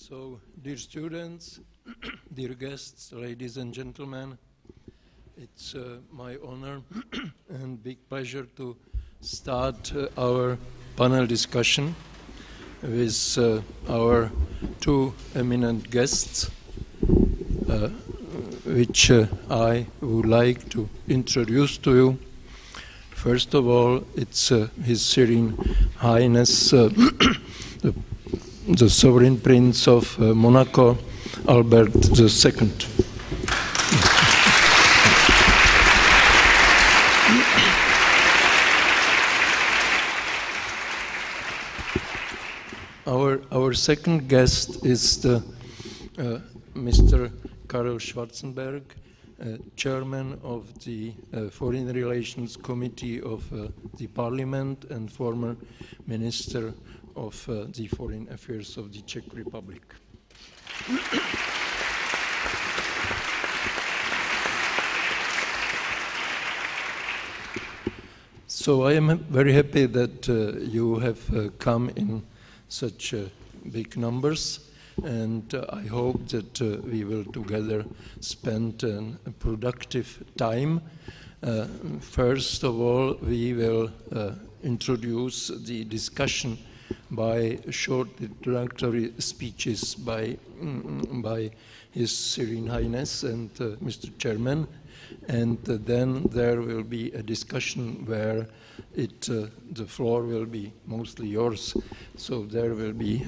So, dear students, dear guests, ladies and gentlemen, it's my honor and big pleasure to start our panel discussion with our two eminent guests, which I would like to introduce to you. First of all, it's His Serene Highness, the Sovereign Prince of Monaco, Albert II. Our second guest is the Mr. Karel Schwarzenberg, Chairman of the Foreign Relations Committee of the Parliament and former Minister of the Foreign Affairs of the Czech Republic. So I am very happy that you have come in such big numbers, and I hope that we will together spend a productive time. First of all, we will introduce the discussion by short introductory speeches by His Serene Highness and Mr. Chairman, and then there will be a discussion where the floor will be mostly yours. So there will be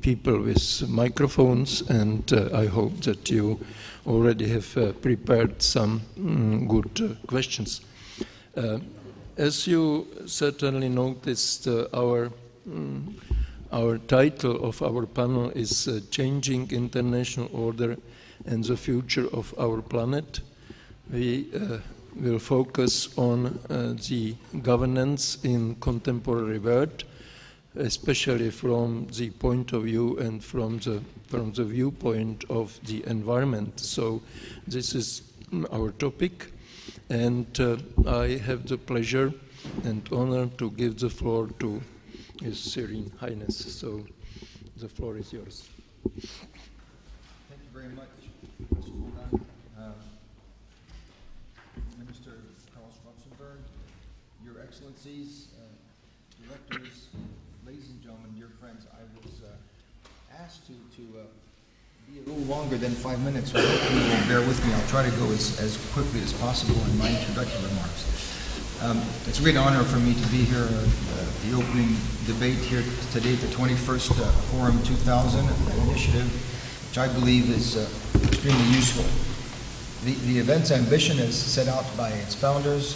people with microphones, and I hope that you already have prepared some good questions. As you certainly noticed, our title of our panel is Changing International Order and the Future of Our Planet. We will focus on the governance in contemporary world, especially from the point of view and from the viewpoint of the environment. So this is our topic, and I have the pleasure and honor to give the floor to His Serene Highness. So the floor is yours. Thank you very much, Professor Muldan. Minister Karel Schwarzenberg, Your Excellencies, Directors, ladies and gentlemen, dear friends, I was asked to be a little longer than 5 minutes, so I hope you will bear with me. I'll try to go as quickly as possible in my introductory remarks. It's a great honor for me to be here at the opening debate here today, the 21st Forum 2000 initiative, which I believe is extremely useful. The event's ambition is set out by its founders,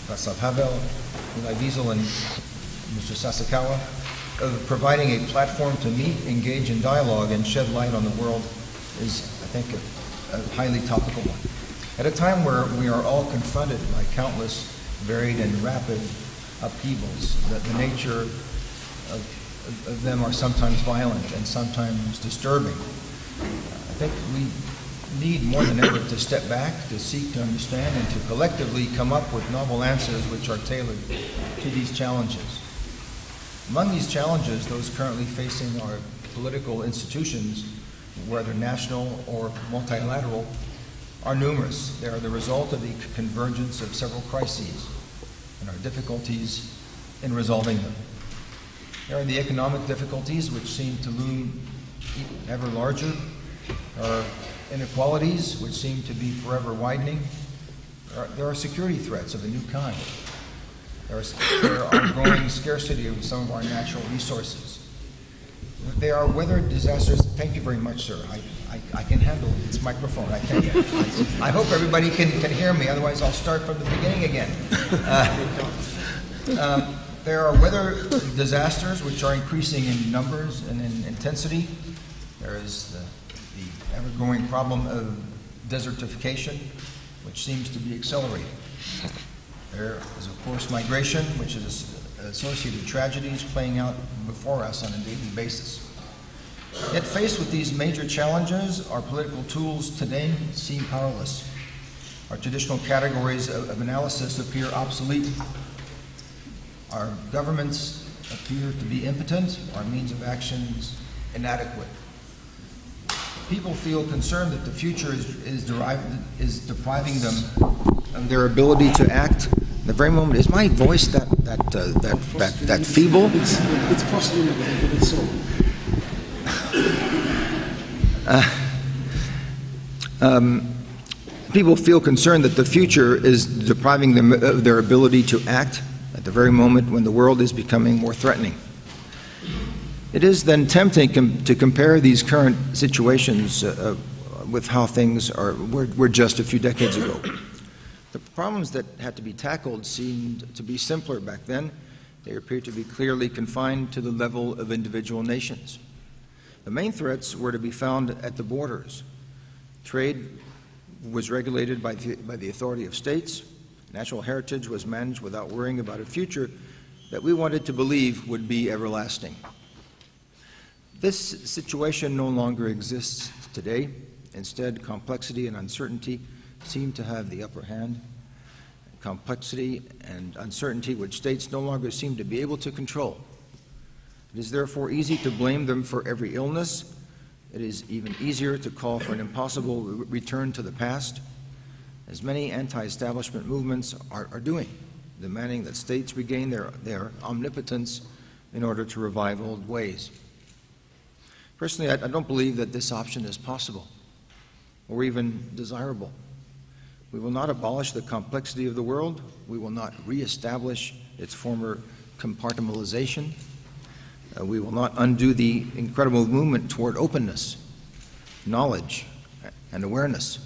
Václav Havel, Eli Wiesel, and Mr. Sasakawa, of providing a platform to meet, engage in dialogue, and shed light on the world is, I think, a highly topical one. At a time where we are all confronted by countless varied and rapid upheavals, that the nature of them are sometimes violent and sometimes disturbing. I think we need more than ever to step back, to seek to understand, and to collectively come up with novel answers which are tailored to these challenges. Among these challenges, those currently facing our political institutions, whether national or multilateral, are numerous. They are the result of the convergence of several crises and our difficulties in resolving them. There are the economic difficulties which seem to loom ever larger. There are inequalities which seem to be forever widening. There are security threats of a new kind. There are growing scarcity of some of our natural resources. There are weather disasters. Thank you very much, sir. I can handle this microphone. I hope everybody can hear me, otherwise I'll start from the beginning again. There are weather disasters which are increasing in numbers and in intensity. There is the ever-growing problem of desertification, which seems to be accelerating. There is, of course, migration, which is associated tragedies playing out before us on a daily basis. Yet faced with these major challenges, our political tools today seem powerless. Our traditional categories of analysis appear obsolete. Our governments appear to be impotent, our means of actions inadequate. people feel concerned that the future is depriving them of their ability to act. The very moment, is my voice that feeble? It's possible that it's so. People feel concerned that the future is depriving them of their ability to act at the very moment when the world is becoming more threatening. It is then tempting to compare these current situations with how things were just a few decades ago. The problems that had to be tackled seemed to be simpler back then. They appear to be clearly confined to the level of individual nations. The main threats were to be found at the borders. Trade was regulated by the authority of states. Natural heritage was managed without worrying about a future that we wanted to believe would be everlasting. This situation no longer exists today. Instead, complexity and uncertainty seem to have the upper hand. Complexity and uncertainty which states no longer seem to be able to control. It is therefore easy to blame them for every illness. It is even easier to call for an impossible return to the past, as many anti-establishment movements are doing, demanding that states regain their omnipotence in order to revive old ways. Personally, I don't believe that this option is possible or even desirable. We will not abolish the complexity of the world. We will not reestablish its former compartmentalization. We will not undo the incredible movement toward openness, knowledge, and awareness,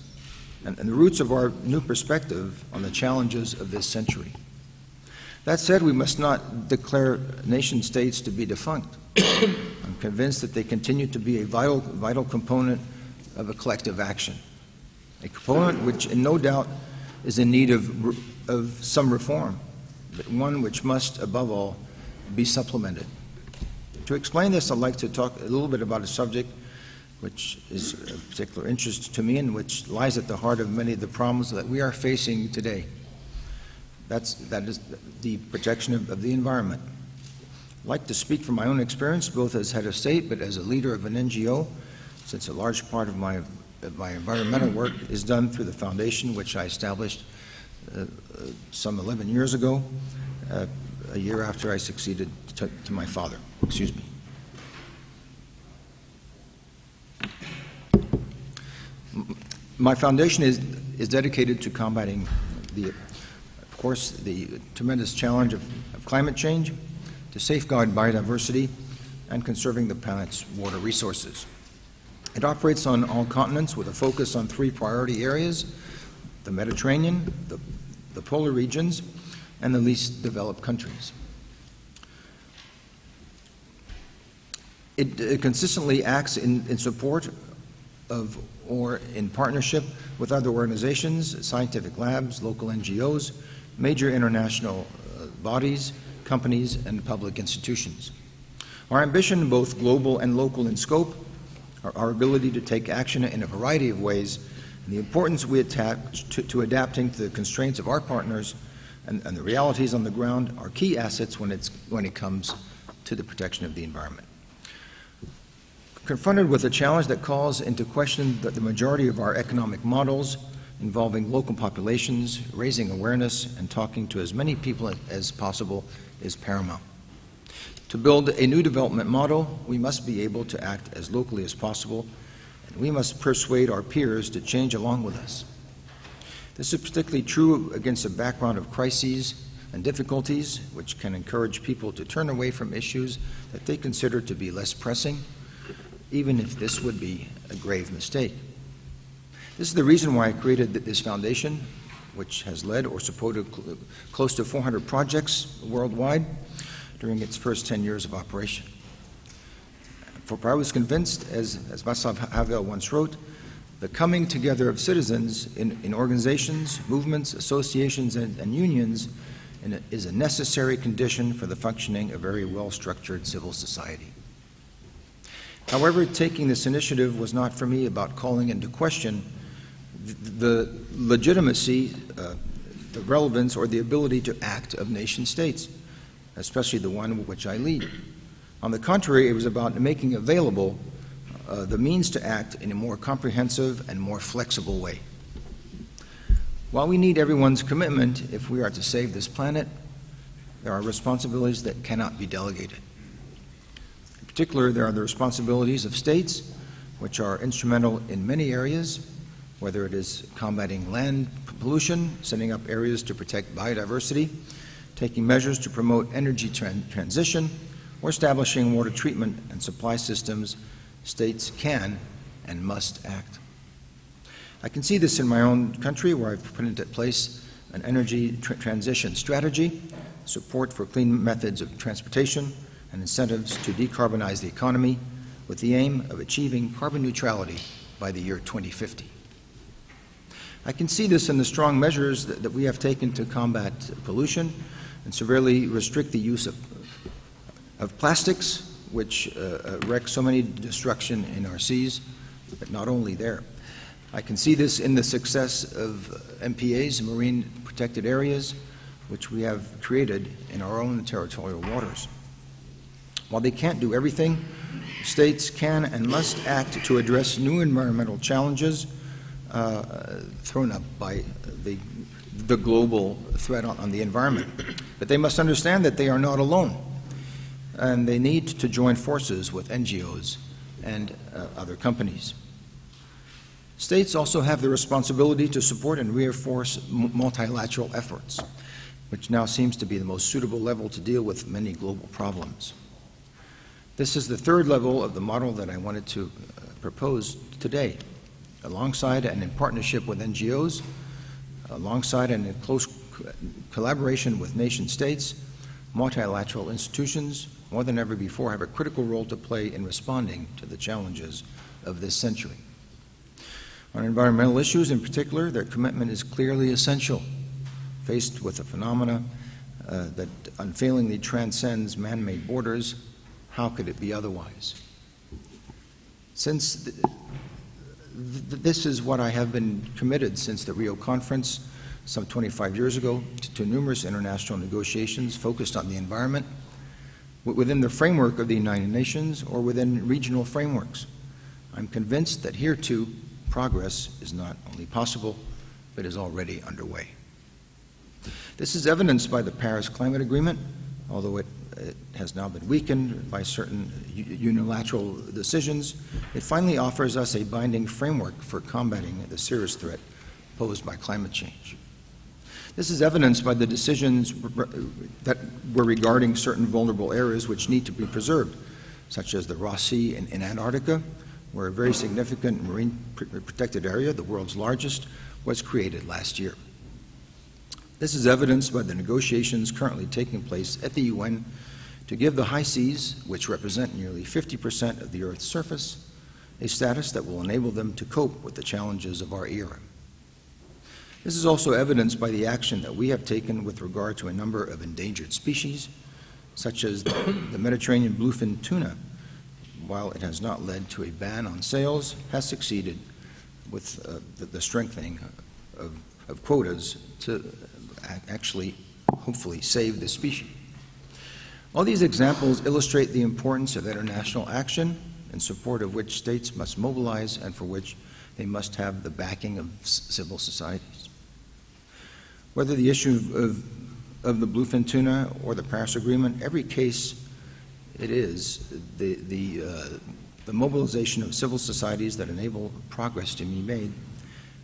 and the roots of our new perspective on the challenges of this century. That said, we must not declare nation states to be defunct. I'm convinced that they continue to be a vital component of a collective action, a component which, in no doubt, is in need of some reform, but one which must, above all, be supplemented. To explain this, I'd like to talk a little bit about a subject which is of particular interest to me and which lies at the heart of many of the problems that we are facing today. That is the protection of the environment. I'd like to speak from my own experience, both as head of state but as a leader of an NGO, since a large part of my environmental work is done through the foundation which I established some 11 years ago, a year after I succeeded to my father. Excuse me. My foundation is dedicated to combating of course, the tremendous challenge of climate change, to safeguard biodiversity, and conserving the planet's water resources. It operates on all continents with a focus on 3 priority areas: the Mediterranean, the polar regions, and the least developed countries. It consistently acts in support of or in partnership with other organizations, scientific labs, local NGOs, major international bodies, companies, and public institutions. Our ambition, both global and local in scope, our ability to take action in a variety of ways, and the importance we attach to adapting to the constraints of our partners and the realities on the ground are key assets when it comes to the protection of the environment. Confronted with a challenge that calls into question the majority of our economic models involving local populations, raising awareness and talking to as many people as possible is paramount. To build a new development model, we must be able to act as locally as possible, and we must persuade our peers to change along with us. This is particularly true against a background of crises and difficulties, which can encourage people to turn away from issues that they consider to be less pressing, even if this would be a grave mistake. This is the reason why I created this foundation, which has led or supported close to 400 projects worldwide during its first 10 years of operation. For I was convinced, as Václav Havel once wrote, the coming together of citizens in organizations, movements, associations, and unions is a necessary condition for the functioning of a very well-structured civil society. However, taking this initiative was not for me about calling into question the legitimacy, the relevance, or the ability to act of nation states, especially the one which I lead. On the contrary, it was about making available the means to act in a more comprehensive and more flexible way. While we need everyone's commitment if we are to save this planet, there are responsibilities that cannot be delegated. In particular, there are the responsibilities of states, which are instrumental in many areas, whether it is combating land pollution, setting up areas to protect biodiversity, taking measures to promote energy transition, or establishing water treatment and supply systems. States can and must act. I can see this in my own country, where I've put into place an energy transition strategy, support for clean methods of transportation, and incentives to decarbonize the economy with the aim of achieving carbon neutrality by the year 2050. I can see this in the strong measures that we have taken to combat pollution and severely restrict the use of plastics, which wreak so many destruction in our seas, but not only there. I can see this in the success of MPAs, marine protected areas, which we have created in our own territorial waters. While they can't do everything, states can and must act to address new environmental challenges thrown up by the global threat on the environment. But they must understand that they are not alone, and they need to join forces with NGOs and other companies. States also have the responsibility to support and reinforce multilateral efforts, which now seems to be the most suitable level to deal with many global problems. This is the third level of the model that I wanted to propose today. Alongside and in partnership with NGOs, alongside and in close collaboration with nation states, multilateral institutions, more than ever before, have a critical role to play in responding to the challenges of this century. On environmental issues in particular, their commitment is clearly essential. Faced with a phenomena that unfailingly transcends man-made borders, how could it be otherwise? Since this is what I have been committed since the Rio Conference some 25 years ago to numerous international negotiations focused on the environment within the framework of the United Nations or within regional frameworks. I'm convinced that here too progress is not only possible but is already underway. This is evidenced by the Paris Climate Agreement, although it has now been weakened by certain unilateral decisions. It finally offers us a binding framework for combating the serious threat posed by climate change. This is evidenced by the decisions that were regarding certain vulnerable areas which need to be preserved, such as the Ross Sea in Antarctica, where a very significant marine protected area, the world's largest, was created last year. This is evidenced by the negotiations currently taking place at the UN to give the high seas, which represent nearly 50% of the Earth's surface, a status that will enable them to cope with the challenges of our era. This is also evidenced by the action that we have taken with regard to a number of endangered species, such as the Mediterranean bluefin tuna. While it has not led to a ban on sales, has succeeded with the strengthening of quotas to actually, hopefully, save the species. All these examples illustrate the importance of international action in support of which states must mobilize and for which they must have the backing of civil societies. Whether the issue of the bluefin tuna or the Paris Agreement, every case it is the mobilization of civil societies that enable progress to be made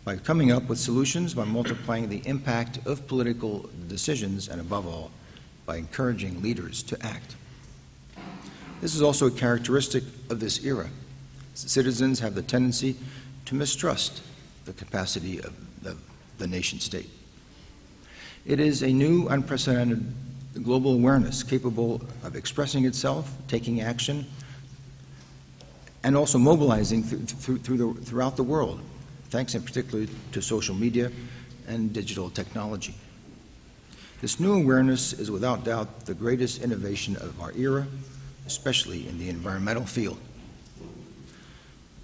by coming up with solutions, by multiplying the impact of political decisions, and above all, by encouraging leaders to act. This is also a characteristic of this era. Citizens have the tendency to mistrust the capacity of the nation state. It is a new, unprecedented global awareness capable of expressing itself, taking action, and also mobilizing throughout the world, thanks in particular to social media and digital technology. This new awareness is without doubt the greatest innovation of our era, especially in the environmental field.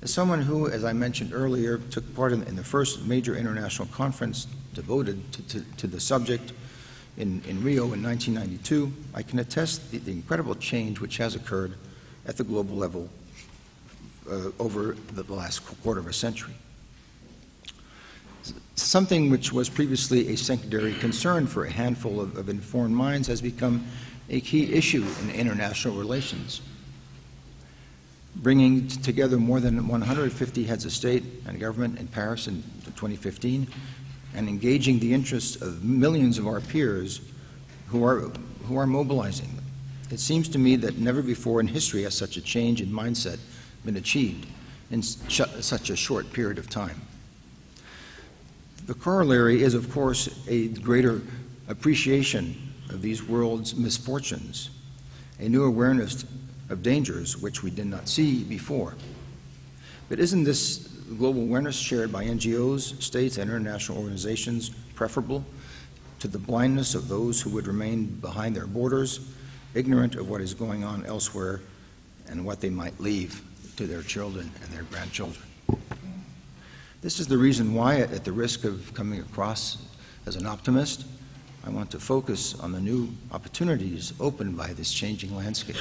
As someone who, as I mentioned earlier, took part in the first major international conference devoted to the subject in Rio in 1992, I can attest the incredible change which has occurred at the global level over the last quarter of a century. Something which was previously a secondary concern for a handful of informed minds has become a key issue in international relations, bringing together more than 150 heads of state and government in Paris in 2015, and engaging the interests of millions of our peers who are mobilizing. It seems to me that never before in history has such a change in mindset been achieved in such a short period of time. The corollary is, of course, a greater appreciation of these world's misfortunes, a new awareness of dangers which we did not see before. But isn't this global awareness shared by NGOs, states, and international organizations preferable to the blindness of those who would remain behind their borders, ignorant of what is going on elsewhere and what they might leave to their children and their grandchildren? This is the reason why, at the risk of coming across as an optimist, I want to focus on the new opportunities opened by this changing landscape.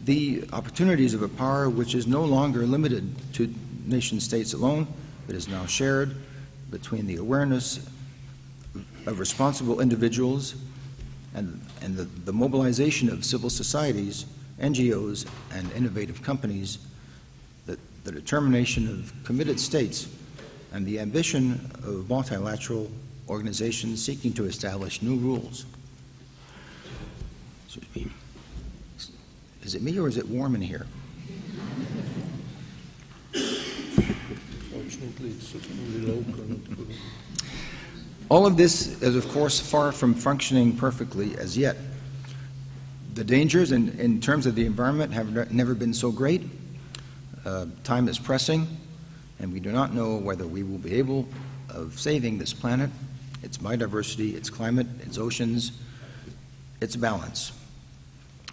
The opportunities of a power which is no longer limited to nation states alone, but is now shared between the awareness of responsible individuals and the mobilization of civil societies, NGOs, and innovative companies, the determination of committed states, and the ambition of multilateral organizations seeking to establish new rules. Is it me or is it warm in here? Fortunately, it's really low current. All of this is, of course, far from functioning perfectly as yet. The dangers in terms of the environment have never been so great. Time is pressing, and we do not know whether we will be able of saving this planet, its biodiversity, its climate, its oceans, its balance.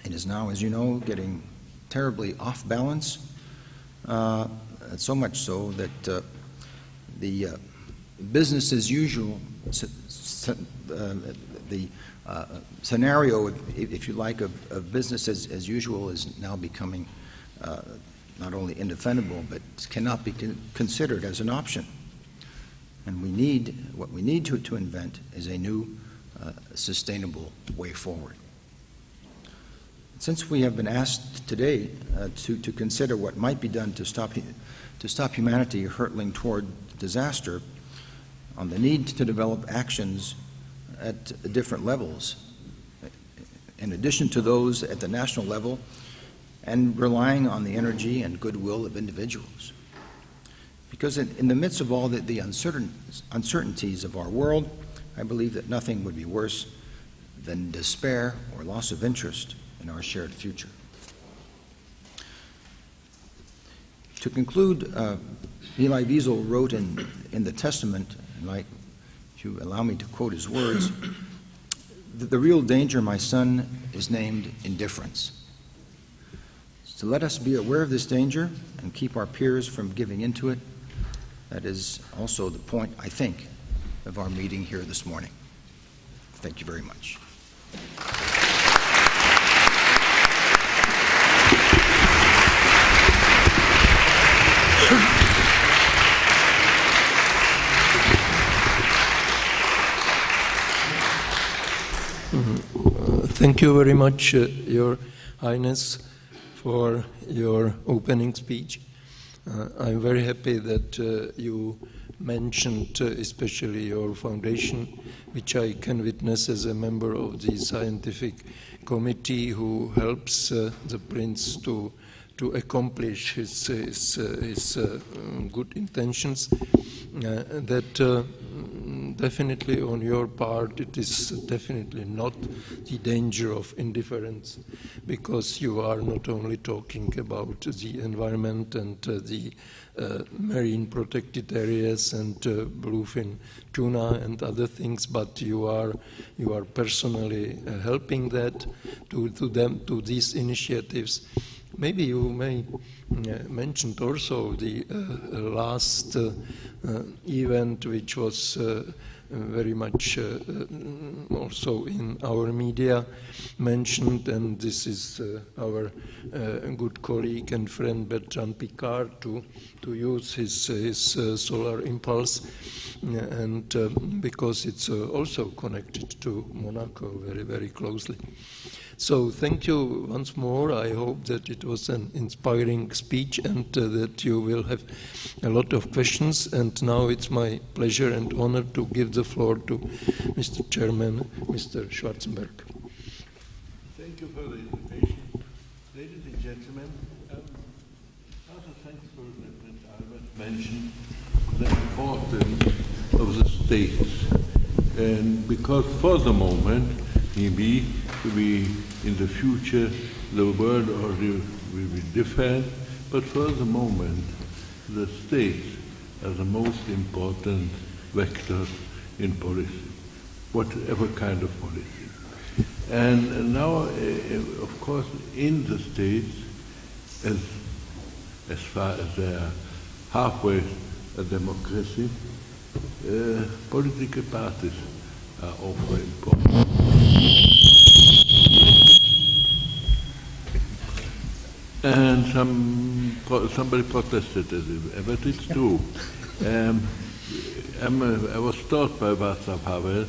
It is now, as you know, getting terribly off balance, so much so that the business as usual, the scenario, if you like, of business as usual is now becoming not only indefensible, but cannot be considered as an option. And what we need to invent is a new sustainable way forward. Since we have been asked today to consider what might be done to stop humanity hurtling toward disaster, on the need to develop actions at different levels, in addition to those at the national level, and relying on the energy and goodwill of individuals. Because in the midst of all the uncertainties of our world, I believe that nothing would be worse than despair or loss of interest in our shared future. To conclude, Elie Wiesel wrote in the Testament, and if you allow me to quote his words, the real danger, my son, is named indifference. So let us be aware of this danger and keep our peers from giving into it. That is also the point, I think, of our meeting here this morning. Thank you very much. Thank you very much, Your Highness, for your opening speech. I'm very happy that you mentioned especially your foundation, which I can witness as a member of the scientific committee who helps the Prince to accomplish his good intentions. That definitely on your part it is definitely not the danger of indifference, because you are not only talking about the environment and the marine protected areas and bluefin tuna and other things, but you are personally helping that to these initiatives. Maybe you may mention also the last event which was very much also in our media mentioned, and this is our good colleague and friend Bertrand Piccard to use his solar impulse, and because it's also connected to Monaco very, very closely. So thank you once more. I hope that it was an inspiring speech and that you will have a lot of questions. And now it's my pleasure and honor to give the floor to Mr. Chairman, Mr. Schwarzenberg. Thank you for the invitation. Ladies and gentlemen, also thankful that Albert mentioned the importance of the states. And because for the moment, maybe in the future the world will be different, but for the moment the states are the most important vectors in policy, whatever kind of policy. And now, of course, in the states, as far as they are halfway a democracy, political parties are also important. And somebody protested, but it's true. I was taught by Václav Havel,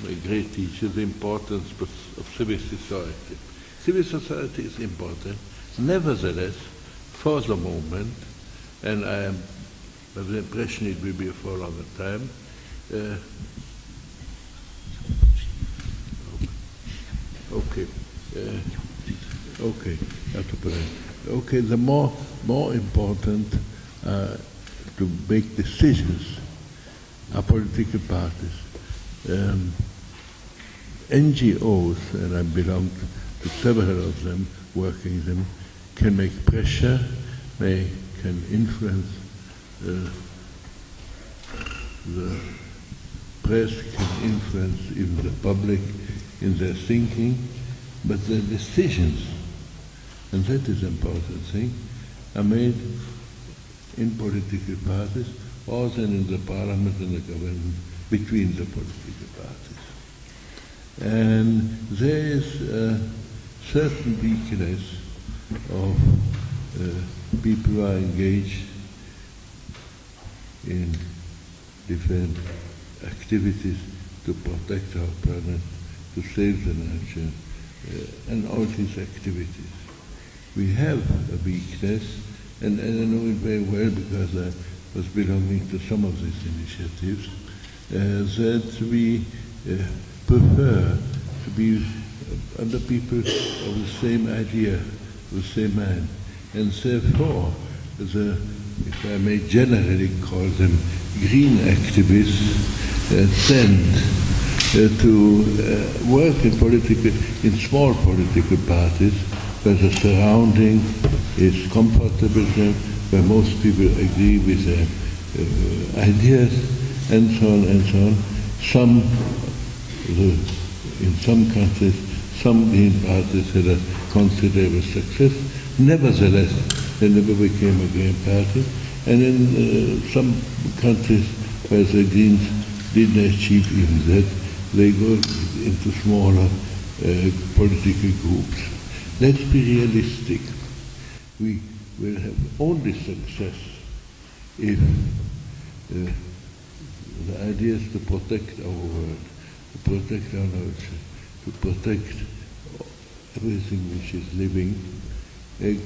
a great teacher, the importance of civil society. Civil society is important. Nevertheless, for the moment, and I am of the impression it will be for a longer time, the more important to make decisions are political parties. NGOs, and I belong to several of them, working them, can make pressure, they can influence the press, can influence even the public in their thinking, but the decisions, and that is an important thing, are made in political parties or then in the parliament and the government between the political parties. And there is a certain weakness of people who are engaged in different activities to protect our planet, to save the nature, and all these activities. We have a weakness, and I know it very well because I was belonging to some of these initiatives, that we prefer to be under people of the same idea, the same mind, and therefore, if I may generally call them green activists, tend to work in small political parties where the surrounding is comfortable, where most people agree with their ideas, and so on and so on. In some countries, some green parties had a considerable success. Nevertheless, they never became a green party. And in some countries where the Greens didn't achieve even that, they go into smaller political groups. Let's be realistic. We will have only success if the idea is to protect our world, to protect our nature, to protect everything which is living,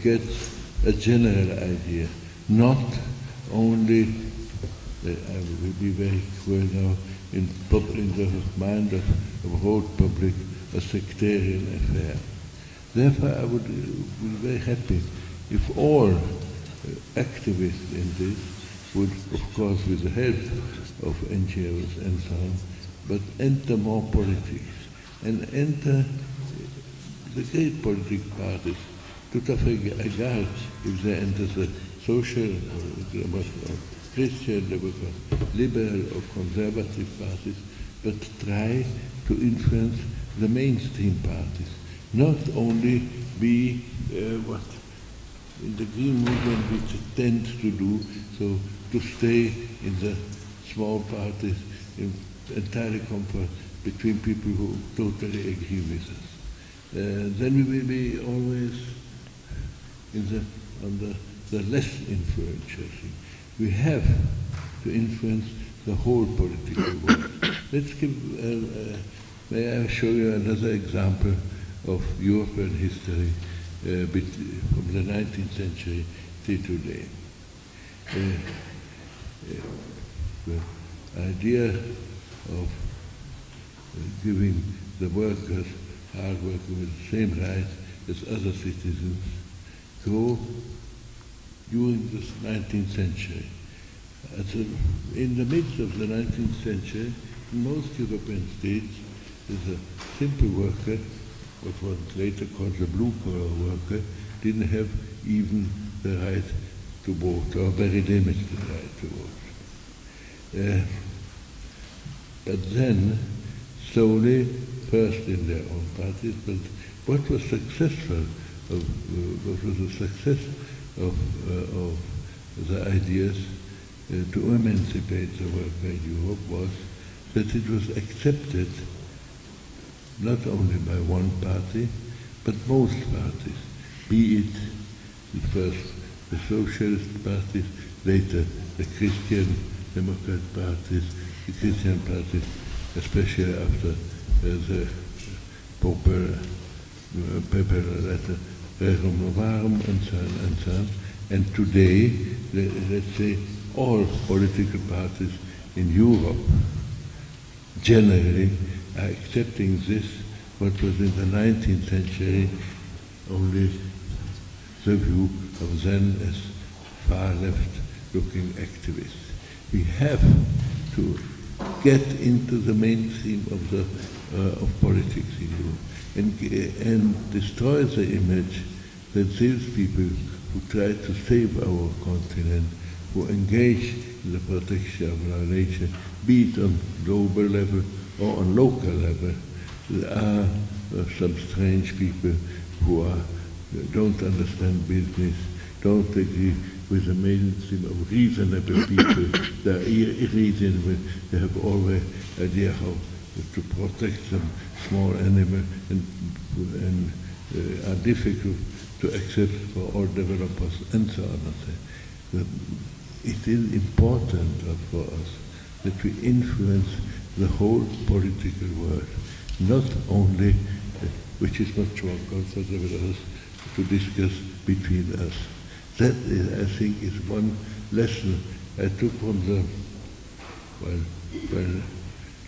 gets a general idea, not only, I will be very clear now, in the mind of the whole public, a sectarian affair. Therefore, I would be very happy if all activists in this would, of course, with the help of NGOs and so on, but enter more politics and enter the great political parties, tout à fait égal if they enter the social or Christian, liberal or conservative parties, but try to influence the mainstream parties, not only be what in the green movement which tends to do, so to stay in the small parties, in entirely comfort between people who totally agree with us. Then we will be always on the less influential thing. We have to influence the whole political world. Let's give, may I show you another example of European history from the 19th century till today. The idea of giving the workers, hard workers, with the same rights as other citizens grew during the 19th century. In the midst of the 19th century, in most European states, there's a simple worker, what was later called the blue-collar worker, didn't have even the right to vote, or very limited right to vote. But then, slowly, first in their own parties, but what was successful, what was the success of the ideas to emancipate the worker in Europe was that it was accepted not only by one party, but most parties, be it first the socialist parties, later the Christian Democrat parties, the Christian parties, especially after the papal letter, Rerum Novarum, and so on and so on. And today, let's say, all political parties in Europe generally are accepting this, what was in the 19th century only the view of then as far left-looking activists. We have to get into the mainstream of politics in Europe and destroy the image that these people who try to save our continent, who engage in the protection of our nature, be it on global level or on local level, there are some strange people who don't understand business, don't agree with the mainstream of reasonable people. They are irreasonable. They have always idea how to protect some small animal and are difficult to accept for all developers and so on. It is important for us that we influence the whole political world, not only, which is not true of conservatives, to discuss between us. That is, I think, is one lesson I took from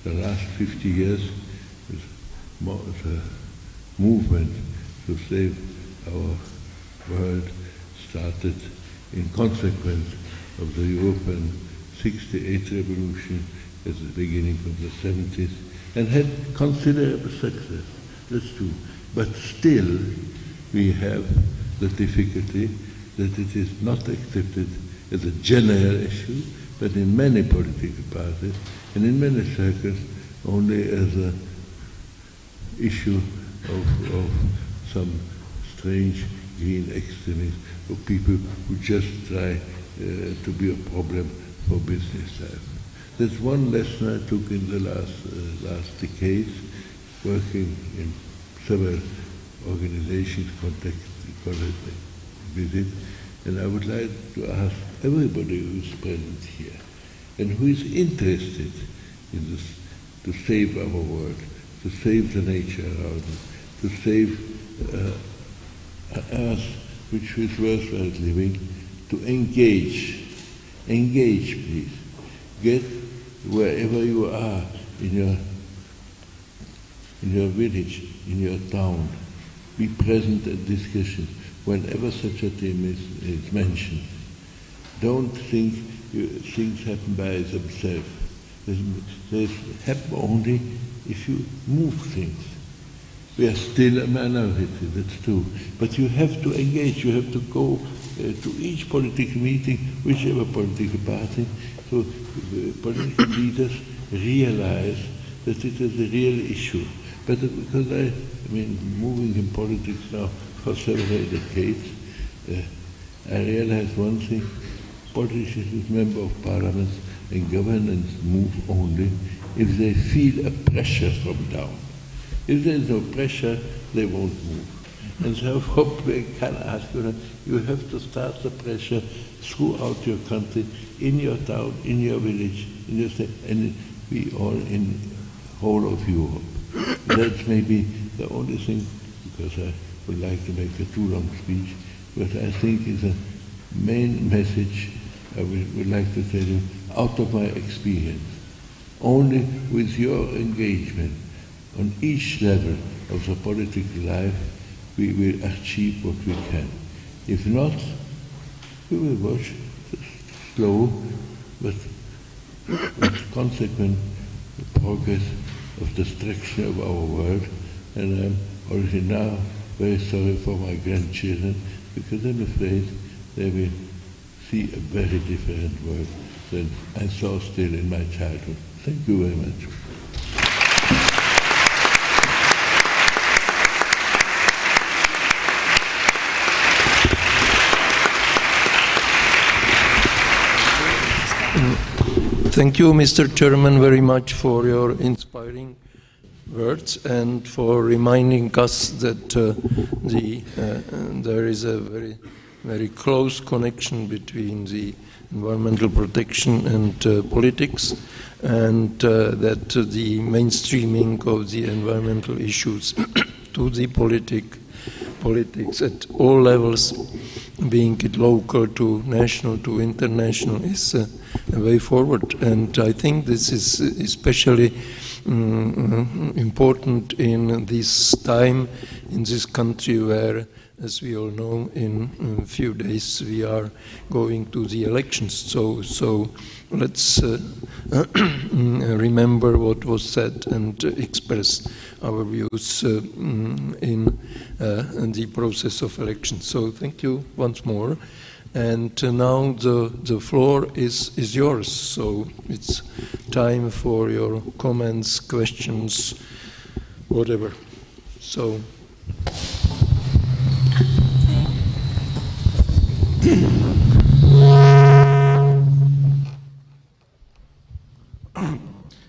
the last 50 years, the movement to save our world started in consequence of the European 68 revolution at the beginning of the 70s, and had considerable success. That's true. But still, we have the difficulty that it is not accepted as a general issue, but in many political parties and in many circles only as an issue of some strange green extremists or people who just try to be a problem for business life. That's one lesson I took in the last decades, working in several organizations, visit, and I would like to ask everybody who is present here and who is interested in this, to save our world, to save the nature around us, to save Earth which is worthwhile living, to engage, please. Get wherever you are in your village, in your town, be present at discussions whenever such a theme is mentioned. Don't think things happen by themselves. They happen only if you move things. We are still a minority, that's true. But you have to engage, you have to go to each political meeting, whichever political party, so political leaders realize that it is a real issue. But because I mean, moving in politics now for several decades, I realized one thing: politicians, members of parliament and governments move only if they feel a pressure from down. If there is no pressure, they won't move. And therefore, we can ask you, you have to start the pressure throughout your country, in your town, in your village, in your state, and we all in whole of Europe. That's maybe the only thing, because I would like to make a too long speech, but I think is a main message I would like to tell you out of my experience. Only with your engagement on each level of the political life we will achieve what we can. If not, we will watch slow but consequent progress of destruction of our world, and I'm already now very sorry for my grandchildren, because I'm afraid they will see a very different world than I saw still in my childhood. Thank you very much. Thank you, Mr. Chairman, very much for your inspiring words and for reminding us that there is a very close connection between the environmental protection and politics, and that the mainstreaming of the environmental issues to the politics at all levels, being it local to national to international, is a way forward. And I think this is especially important in this time, in this country where, as we all know, in a few days we are going to the elections. So let's remember what was said and express our views in the process of elections. So thank you once more. And now the floor is yours. So it's time for your comments, questions, whatever. So.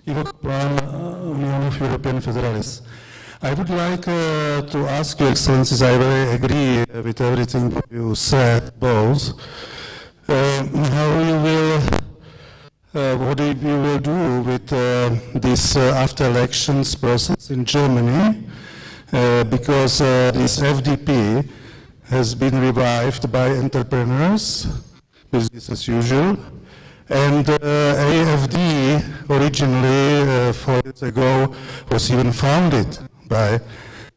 Union of European Federalists. I would like to ask you, Excellencies, I very agree with everything you said, both. How you will, what you will do with this after-elections process in Germany, because this FDP has been revived by entrepreneurs, business as usual, and AFD originally 4 years ago was even founded by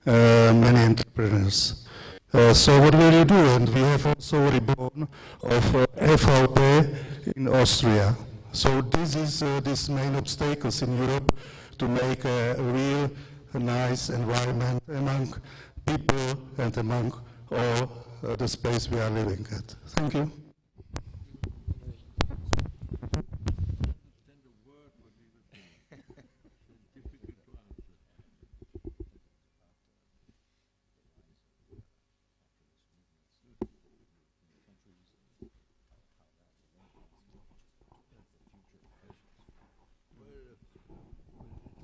many entrepreneurs. So what will you do? And we have also reborn of FVP in Austria. So this is these main obstacles in Europe to make a real nice environment among people and among all the space we are living at. Thank you.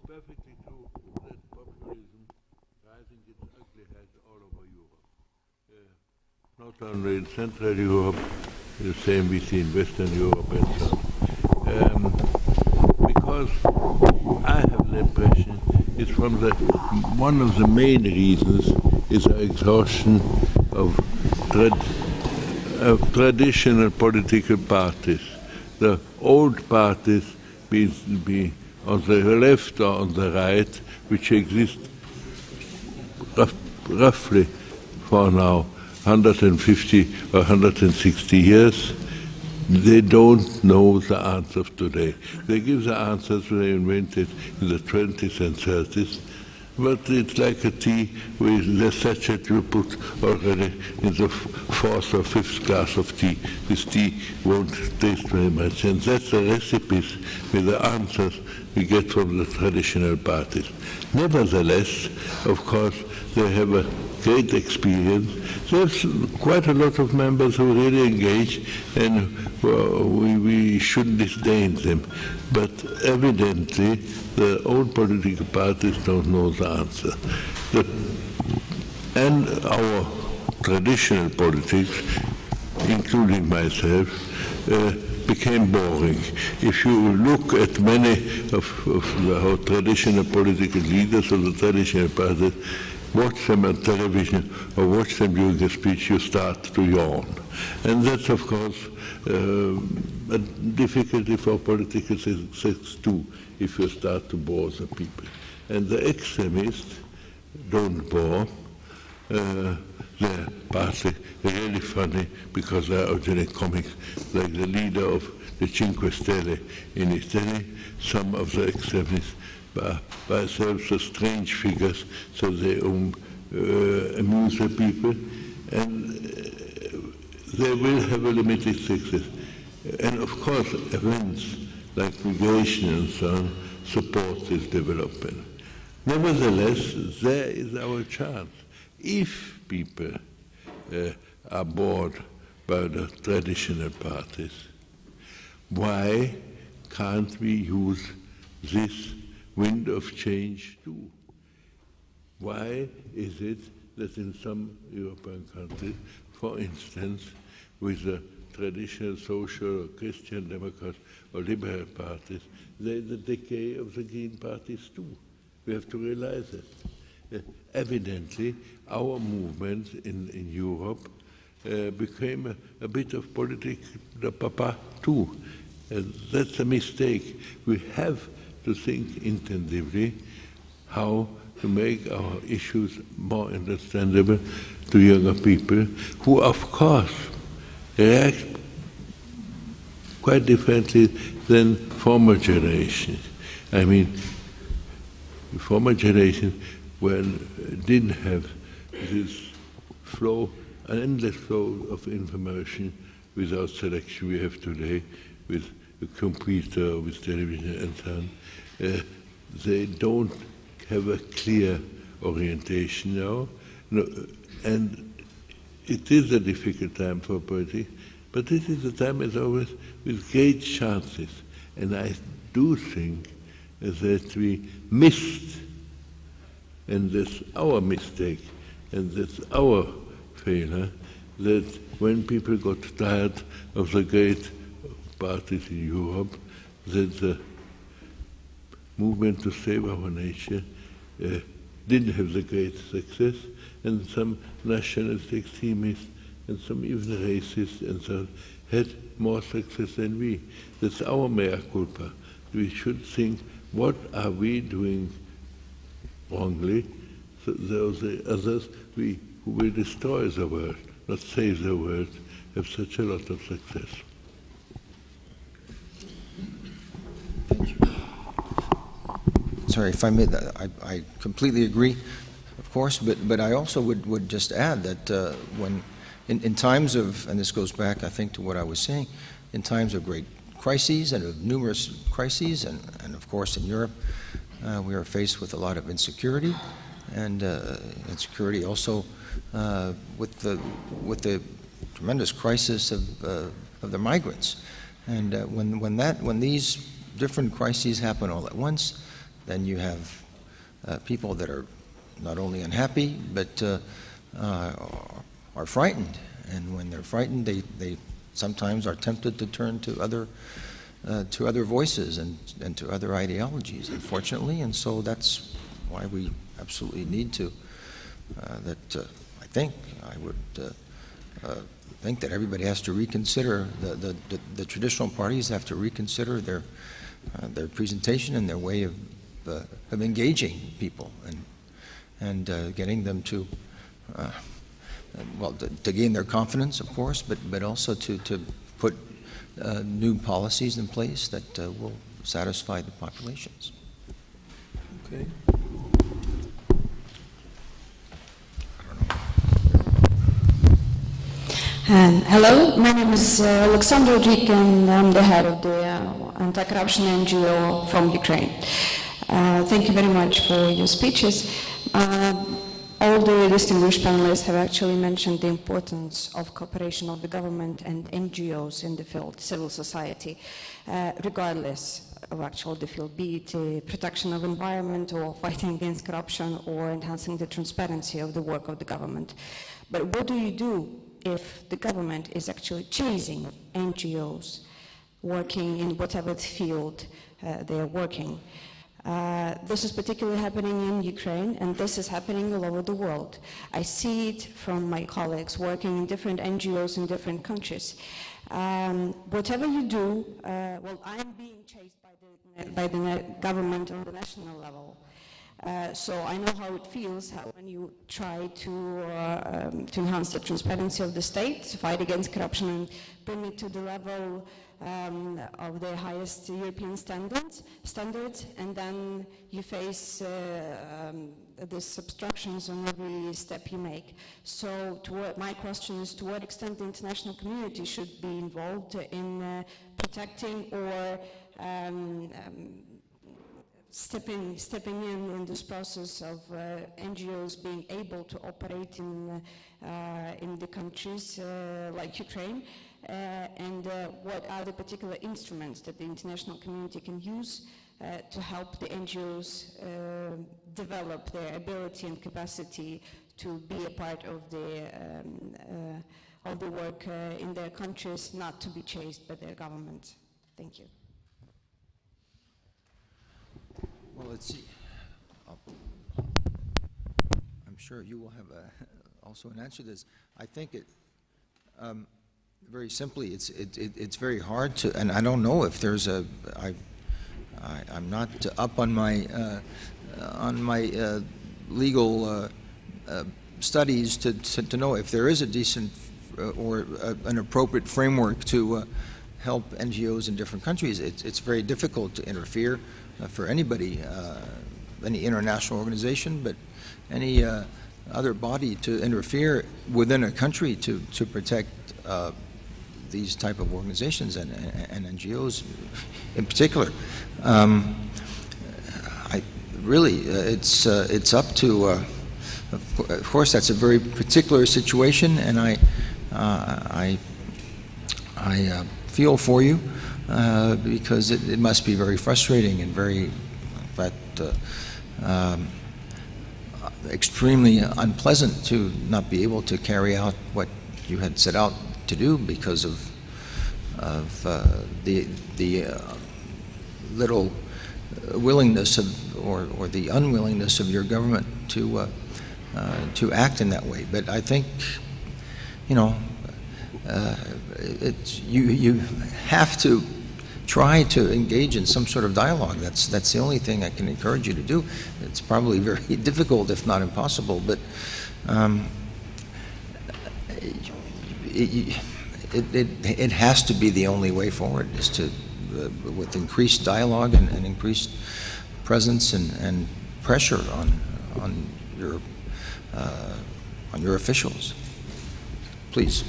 Perfectly true that populism rising its ugly head all over Europe. Not only in Central Europe, the same we see in Western Europe and so on. Because I have the impression it's from one of the main reasons is the exhaustion of traditional political parties. The old parties, be on the left or on the right, which exist roughly for now 150 or 160 years, they don't know the answers today. They give the answers they invented in the 20s and 30s, but it's like a tea with the sachet you put already in the 4th or 5th glass of tea. This tea won't taste very much, and that's the recipes with the answers we get from the traditional parties. Nevertheless, of course, they have a great experience, There's quite a lot of members who really engage, and we shouldn't disdain them. But evidently, the old political parties don't know the answer. And our traditional politics, including myself, became boring. If you look at many of our traditional political leaders of the traditional parties, watch them on television or watch them during a speech, you start to yawn. And that's, of course, a difficulty for political success too, if you start to bore the people. And the extremists don't bore. They're partly really funny because they're originally comics, like the leader of the Cinque Stelle in Italy. Some of the extremists by themselves are strange figures, so they amuse the people, and they will have a limited success. And of course, events like migration and so on support this development. Nevertheless, there is our chance. If people are bored by the traditional parties, why can't we use this wind of change too? Why is it that in some European countries, for instance, with the traditional social or Christian Democrats or liberal parties, there's the decay of the Green parties too? We have to realize that. Evidently, our movement in Europe became a bit of political papa too. That's a mistake. We have to think intensively how to make our issues more understandable to younger people who, of course, react quite differently than former generations. I mean, the former generation didn't have this flow, an endless flow of information without selection we have today with a computer, with television and so on. They don't have a clear orientation now. No, and it is a difficult time for politics, but this is a time, as always, with great chances. And I do think that we missed, and that's our mistake, and that's our failure, that when people got tired of the great parties in Europe, that the movement to save our nature didn't have the great success, and some nationalist extremists and some even racists and so on had more success than we. That's our mea culpa. We should think, what are we doing wrongly? So those others who will destroy the world, not save the world, have such a lot of success. Thank you. Sorry, if I may, I completely agree, of course, but I also would just add that when, in times of, and this goes back, I think, to what I was saying, in times of great crises and of numerous crises, and of course in Europe, we are faced with a lot of insecurity, and insecurity also with the tremendous crisis of the migrants. And when these different crises happen all at once, then you have people that are not only unhappy, but are frightened. And when they're frightened, they sometimes are tempted to turn to other voices and to other ideologies, unfortunately. And so that's why we absolutely need to, I would think that everybody has to reconsider, the traditional parties have to reconsider their presentation and their way of engaging people and getting them to, to gain their confidence, of course, but also to put new policies in place that will satisfy the populations. Okay. Hello, my name is Alexandra Dzik, and I'm the head of the anti-corruption NGO from Ukraine. Thank you very much for your speeches. I all the distinguished panelists have actually mentioned the importance of cooperation of the government and NGOs in the field, civil society, regardless of actual the field, be it protection of environment or fighting against corruption or enhancing the transparency of the work of the government. But what do you do if the government is actually chasing NGOs working in whatever field they are working? This is particularly happening in Ukraine, and this is happening all over the world. I see it from my colleagues working in different NGOs in different countries. Whatever you do, well, I'm being chased by the government on the national level. So I know how it feels when you try to enhance the transparency of the state, to fight against corruption and bring it to the level of the highest European standards, and then you face these obstructions on every step you make. So my question is, to what extent the international community should be involved in protecting or stepping in this process of NGOs being able to operate in the countries like Ukraine, and what are the particular instruments that the international community can use to help the NGOs develop their ability and capacity to be a part of the work in their countries, not to be chased by their government. Thank you. Well, let's see. I'm sure you will have also an answer to this. I think it, very simply, it's very hard to, and I don't know if there's a, I'm not up on my legal studies to know if there is a decent or an appropriate framework to help NGOs in different countries. It's very difficult to interfere for anybody, any international organization, but any other body to interfere within a country to protect these type of organizations and NGOs in particular. It's up to, of course, that's a very particular situation, and I feel for you because it must be very frustrating and very, in fact, extremely unpleasant to not be able to carry out what you had set out to do because of the little willingness of or the unwillingness of your government to act in that way. But I think, you know, you have to try to engage in some sort of dialogue. That's the only thing I can encourage you to do. It's probably very difficult, if not impossible, but it has to be the only way forward, is to with increased dialogue and increased presence and pressure on your officials. Please.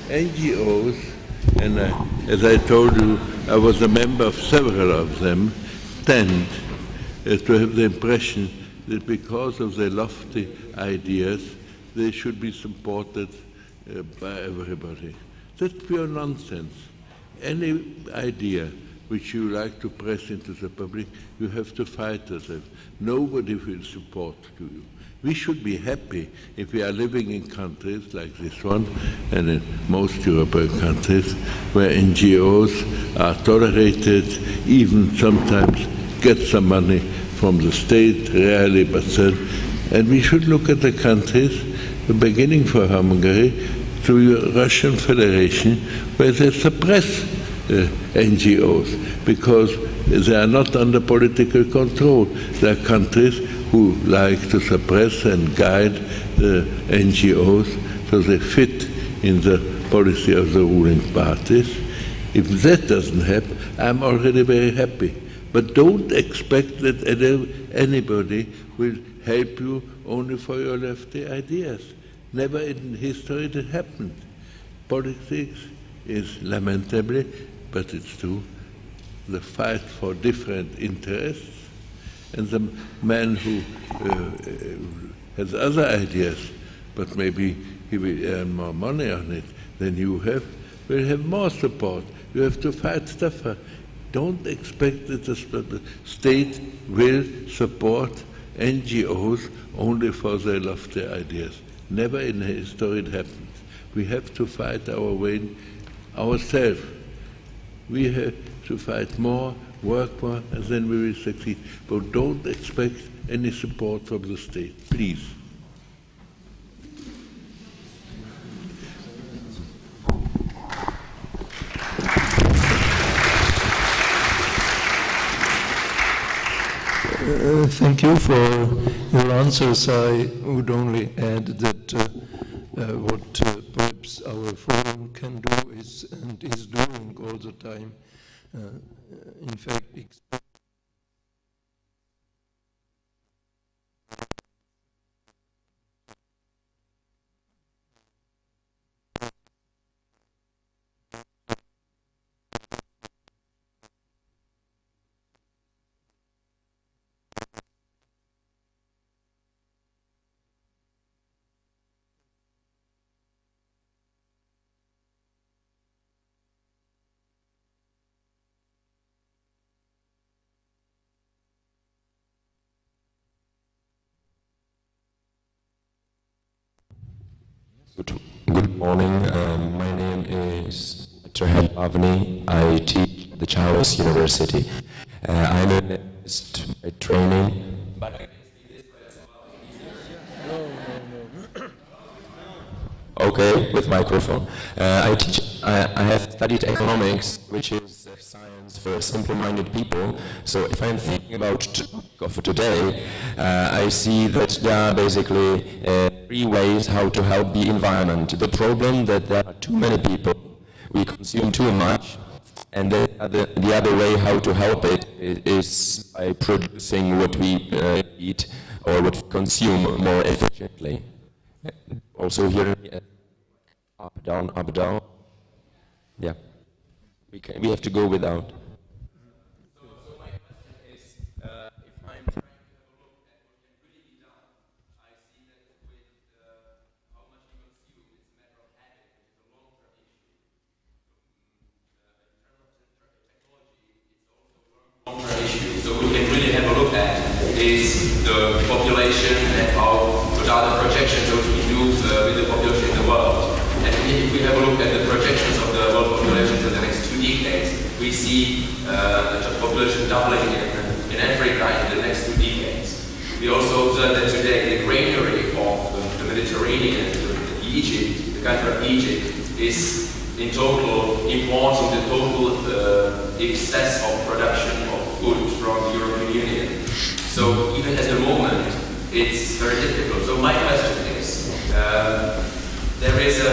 NGOs, and as I told you, I was a member of several of them, tend to have the impression that because of their lofty ideas, they should be supported by everybody. That's pure nonsense. Any idea which you like to press into the public, you have to fight with it. Nobody will support you. We should be happy if we are living in countries like this one and in most European countries where NGOs are tolerated, even sometimes get some money from the state, rarely, but still. And we should look at the countries, beginning for Hungary, through the Russian Federation, where they suppress NGOs because they are not under political control. There are countries who like to suppress and guide the NGOs so they fit in the policy of the ruling parties. If that doesn't happen, I'm already very happy. But don't expect that anybody will help you only for your lefty ideas. Never in history it happened. Politics is lamentably, but it's true, the fight for different interests, and the man who has other ideas, but maybe he will earn more money on it than you have, will have more support. You have to fight tougher. Don't expect that the state will support NGOs only for their lofty ideas. Never in history it happens. We have to fight our way ourselves. We have to fight more, work more, and then we will succeed. But don't expect any support from the state, please. Thank you for your answers. I would only add that what perhaps our forum can do is, and is doing all the time, in fact, Good morning. My name is Dr. Avni. I teach at the Charles University. I'm an analyst by training. But I can see this Okay, with microphone. I have studied economics, which is science for simple-minded people. So if I'm thinking about today, I see that there are basically 3 ways how to help the environment. The problem that there are too many people, we consume too much, and the other way how to help it is by producing what we eat or what we consume more efficiently. Also here, up, down, up, down. Yeah, we have to go without. So my question is, if I'm trying to have a look at what can really be done, I see that with how much we consume, it's a matter of habit, which is a long-term issue. In terms of technology, it's also a long-term issue. So we can really have a look at is the population and what are the projections that we do with the population in the world. And if we have a look at the projections of the world population for the next 2 decades, we see the population doubling in Africa in the next 2 decades. We also observe that today the granary of the Mediterranean, Egypt, the country of Egypt, is in total importing the total excess of production of food from the European Union. So even at the moment, it's very difficult. So my question is, there is a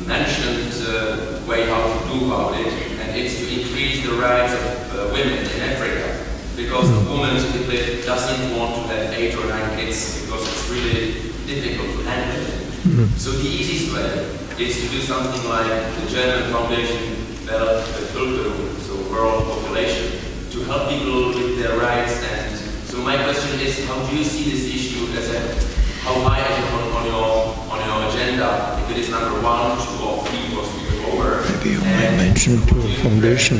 mentioned way how to do about it, and it's to increase the rights of women in Africa, because the woman typically doesn't want to have 8 or 9 kids because it's really difficult to handle it. So the easiest way is to do something like the German Foundation Weltbevölkerung, so world population, to help people with their rights. And so my question is, how do you see this issue as how high is it on your agenda? If it is number 1, 2, or 3, or 3 or over? Maybe you might mention to the foundation.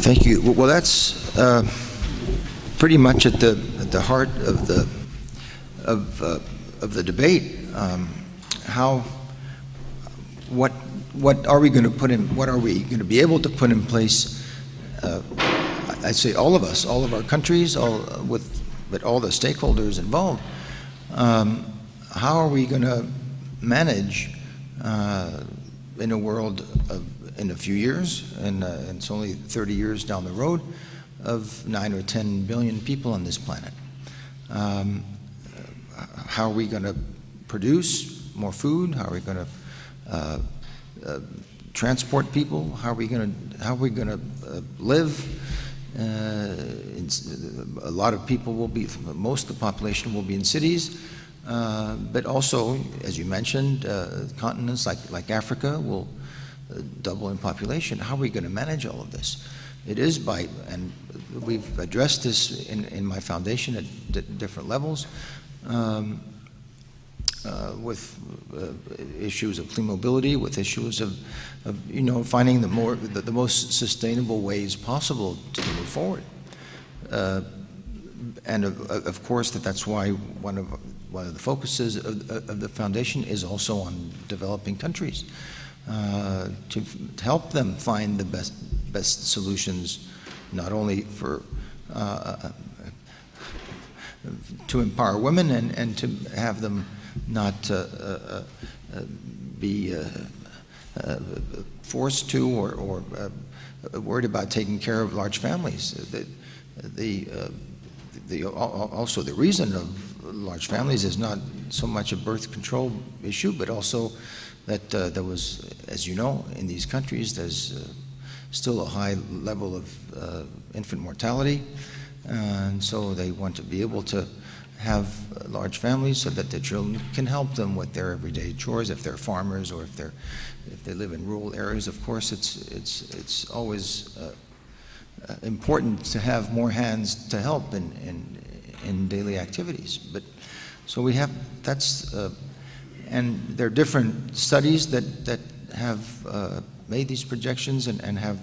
Thank you. Well, that's pretty much at the heart of the debate. What are we going to put in? What are we going to be able to put in place? I'd say all of us, all of our countries, but all the stakeholders involved. How are we going to manage in a world in a few years, and it's only 30 years down the road, of 9 or 10 billion people on this planet? How are we going to produce more food? How are we going to transport people? How are we going to live? A lot of people will be, most of the population will be in cities. But also, as you mentioned, continents like Africa will double in population. How are we going to manage all of this? It is by, and we've addressed this in my foundation at different levels, with issues of clean mobility, with issues of finding the most sustainable ways possible to move forward. And of course, that's why one of the focuses of the foundation is also on developing countries, to help them find the best solutions, not only for to empower women and to have them not be forced to or worried about taking care of large families. Also, the reason of large families is not so much a birth control issue, but also that there was, as you know, in these countries, there's still a high level of infant mortality, and so they want to be able to have large families so that their children can help them with their everyday chores. If they're farmers or if they live in rural areas, of course, it's always important to have more hands to help in daily activities. But so we have and there are different studies that have made these projections and have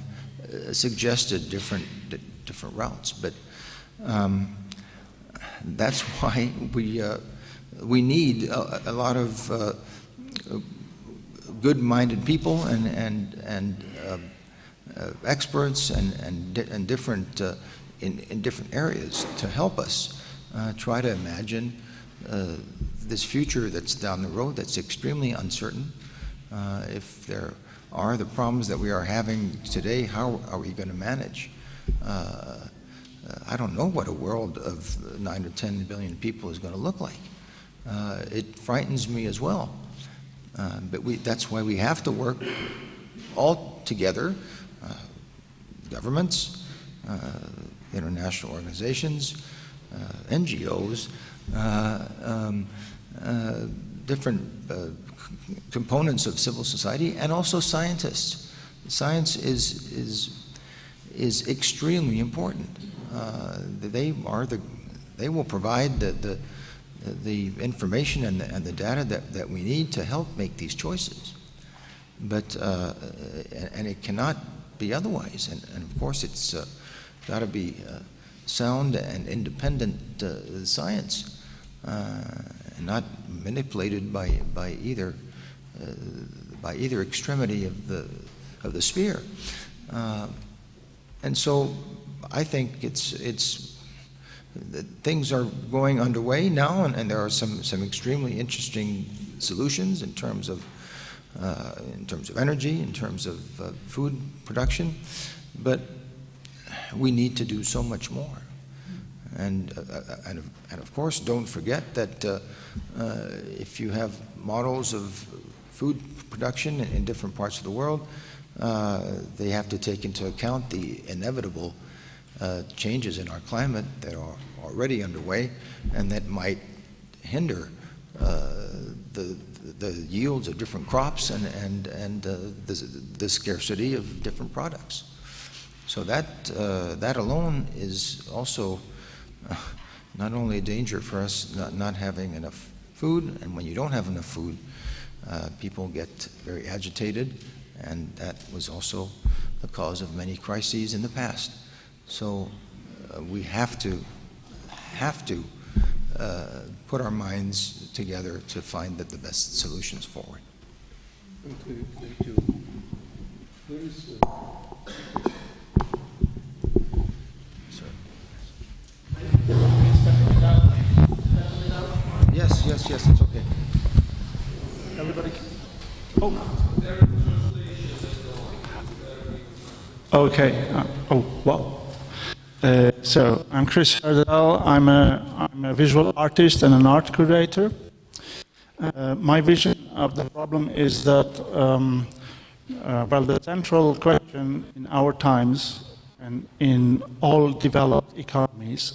suggested different routes. But that's why we need a lot of good-minded people and experts and different in different areas to help us try to imagine this future that's down the road that's extremely uncertain. If there are the problems that we are having today, how are we going to manage? I don't know what a world of 9 or 10 billion people is going to look like. It frightens me as well. But that's why we have to work all together, governments, international organizations, NGOs, different components of civil society, and also scientists. Science is extremely important. They will provide the information and the data that we need to help make these choices. But and it cannot be otherwise. And of course, it's got to be sound and independent science, and not manipulated by either extremity of the sphere. And so I think things are going underway now, and there are some extremely interesting solutions in terms of energy, in terms of food production, but we need to do so much more. And of course, don't forget that if you have models of food production in different parts of the world, they have to take into account the inevitable changes in our climate that are already underway and that might hinder the yields of different crops and the scarcity of different products. So that alone is also not only a danger for us not having enough food, and when you don't have enough food, people get very agitated, and that was also the cause of many crises in the past. So we have to put our minds together to find the best solutions forward. Okay, thank you. Where is Yes, it's okay. Everybody. Okay. Wow. So I'm Chris Hardell. I'm a visual artist and an art curator. My vision of the problem is that, well, the central question in our times and in all developed economies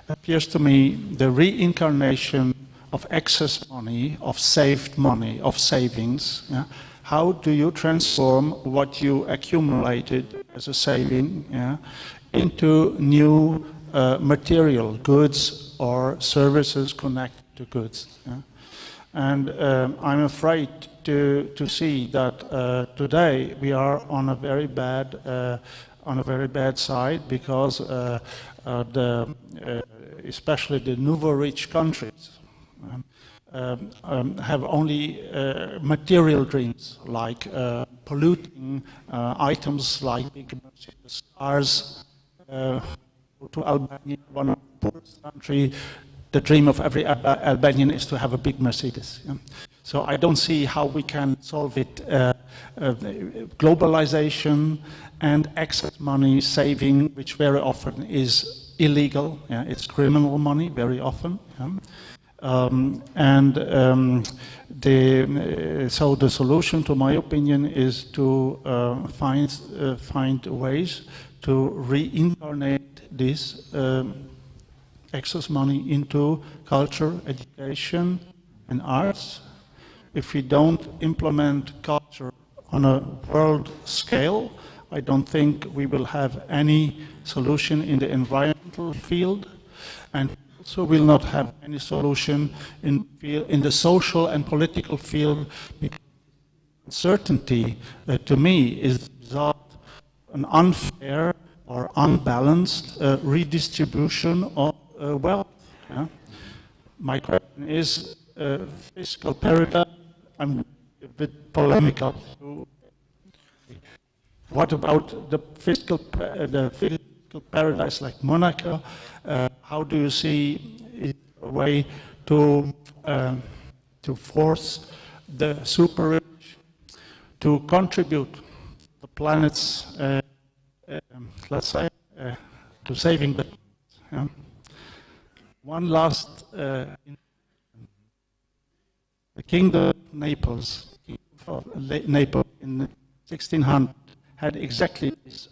appears to me the reincarnation of excess money, of saved money, of savings. Yeah? How do you transform what you accumulated as a saving, yeah, into new material goods or services connected to goods? Yeah? And I'm afraid to see that today we are on a very bad side, because especially the nouveau rich countries have only material dreams, like polluting items like big Mercedes cars. To Albania, one of the poorest countries, the dream of every Albanian is to have a big Mercedes. Yeah? So I don't see how we can solve it. Globalization and excess money saving, which very often is illegal. Yeah? It's criminal money very often. Yeah? So the solution, to my opinion, is to find ways to reincarnate this excess money into culture, education, and arts. If we don't implement culture on a world scale, I don't think we will have any solution in the environmental field, and also will not have any solution in the social and political field, because uncertainty, to me, is the result of an unfair or unbalanced redistribution of wealth. Yeah? My question is, fiscal paradise, I'm a bit polemical. What about the fiscal paradise like Monaco? How do you see a way to force the super rich to contribute the planet's, let's say, to saving the planet? Yeah? One last, the Kingdom of Naples, in 1600 had exactly this,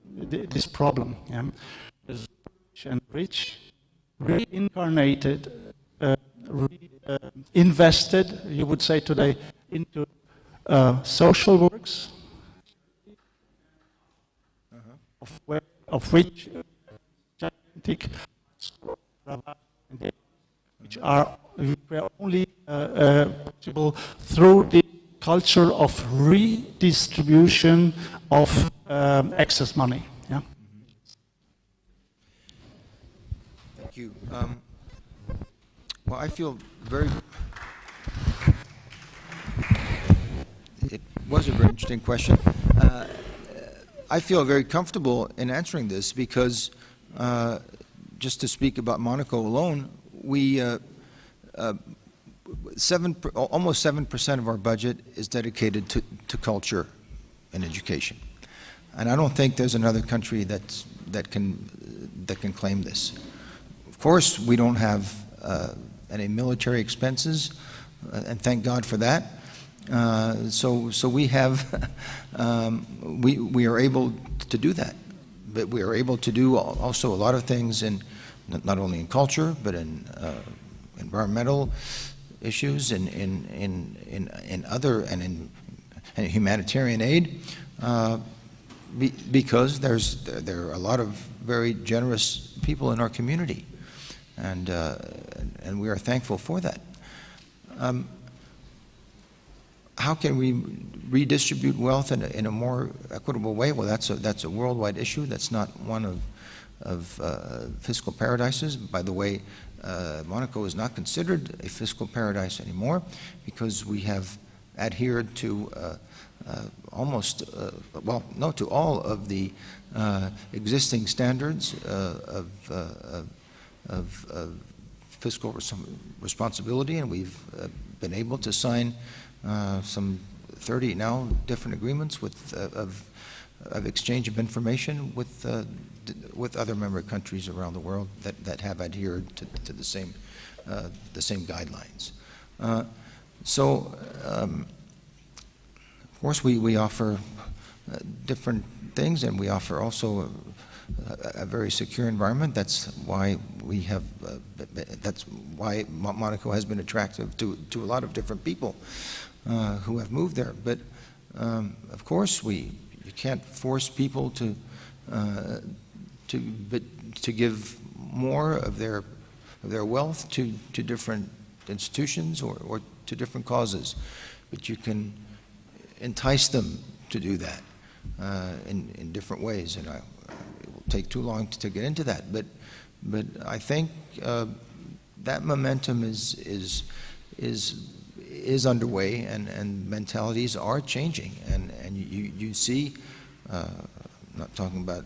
this problem. Yeah? The rich and rich reincarnated, invested, you would say today, into social works, of which which were only possible through the culture of redistribution of excess money. Yeah. Thank you. Well, I feel very. It was a very interesting question. I feel very comfortable in answering this because, just to speak about Monaco alone, we almost 7% of our budget is dedicated to culture and education, and I don't think there's another country that can claim this. Of course, we don't have any military expenses, and thank God for that. So we have we are able to do that, but we are able to do also a lot of things in not only in culture but in environmental issues, in other and in humanitarian aid, because there are a lot of very generous people in our community, and we are thankful for that. How can we redistribute wealth in a more equitable way? Well, that's a worldwide issue. That's not one of fiscal paradises. By the way, Monaco is not considered a fiscal paradise anymore because we have adhered to to all of the existing standards of fiscal responsibility, and we've been able to sign some 30 now different agreements of exchange of information with other member countries around the world that have adhered to the same guidelines. Of course, we offer different things, and we offer also a very secure environment. That's why we have. That's why Monaco has been attractive to a lot of different people who have moved there. But of course, you can't force people to give more of their wealth to different institutions or to different causes. But you can entice them to do that in different ways, and it will take too long to get into that. But I think that momentum is underway, and mentalities are changing, and you see. I'm not talking about,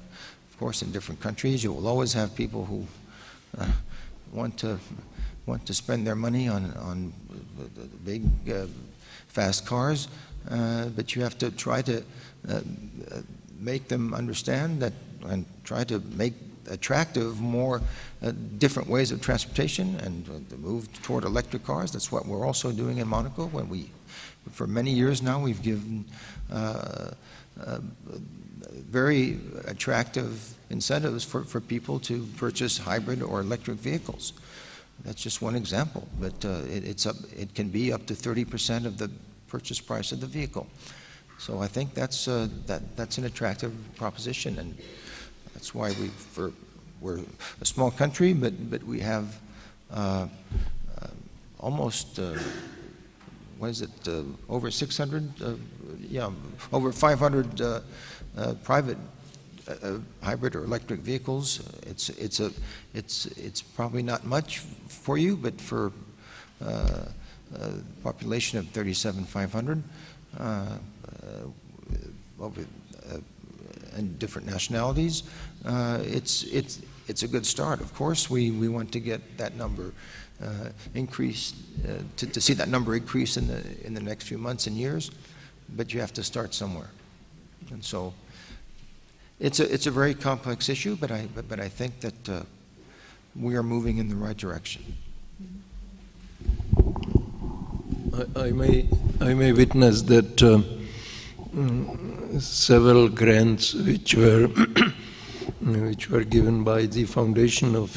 of course, in different countries. You will always have people who want to spend their money on the big fast cars, but you have to try to make them understand that, and try to make attractive more different ways of transportation, and the move toward electric cars. That's what we're also doing in Monaco. For many years now, we've given very attractive incentives for people to purchase hybrid or electric vehicles. That's just one example, but it can be up to 30% of the purchase price of the vehicle. So I think that's an attractive proposition, and that's why we're a small country, but we have almost what is it? Over 600, over 500 private hybrid or electric vehicles. It's probably not much for you, but for a population of 37,500 and different nationalities, it's a good start. Of course, we want to get that number increased, to see that number increase in the next few months and years, but you have to start somewhere. And so it's a very complex issue, but I think that we are moving in the right direction. I may witness that several grants which were given by the foundation of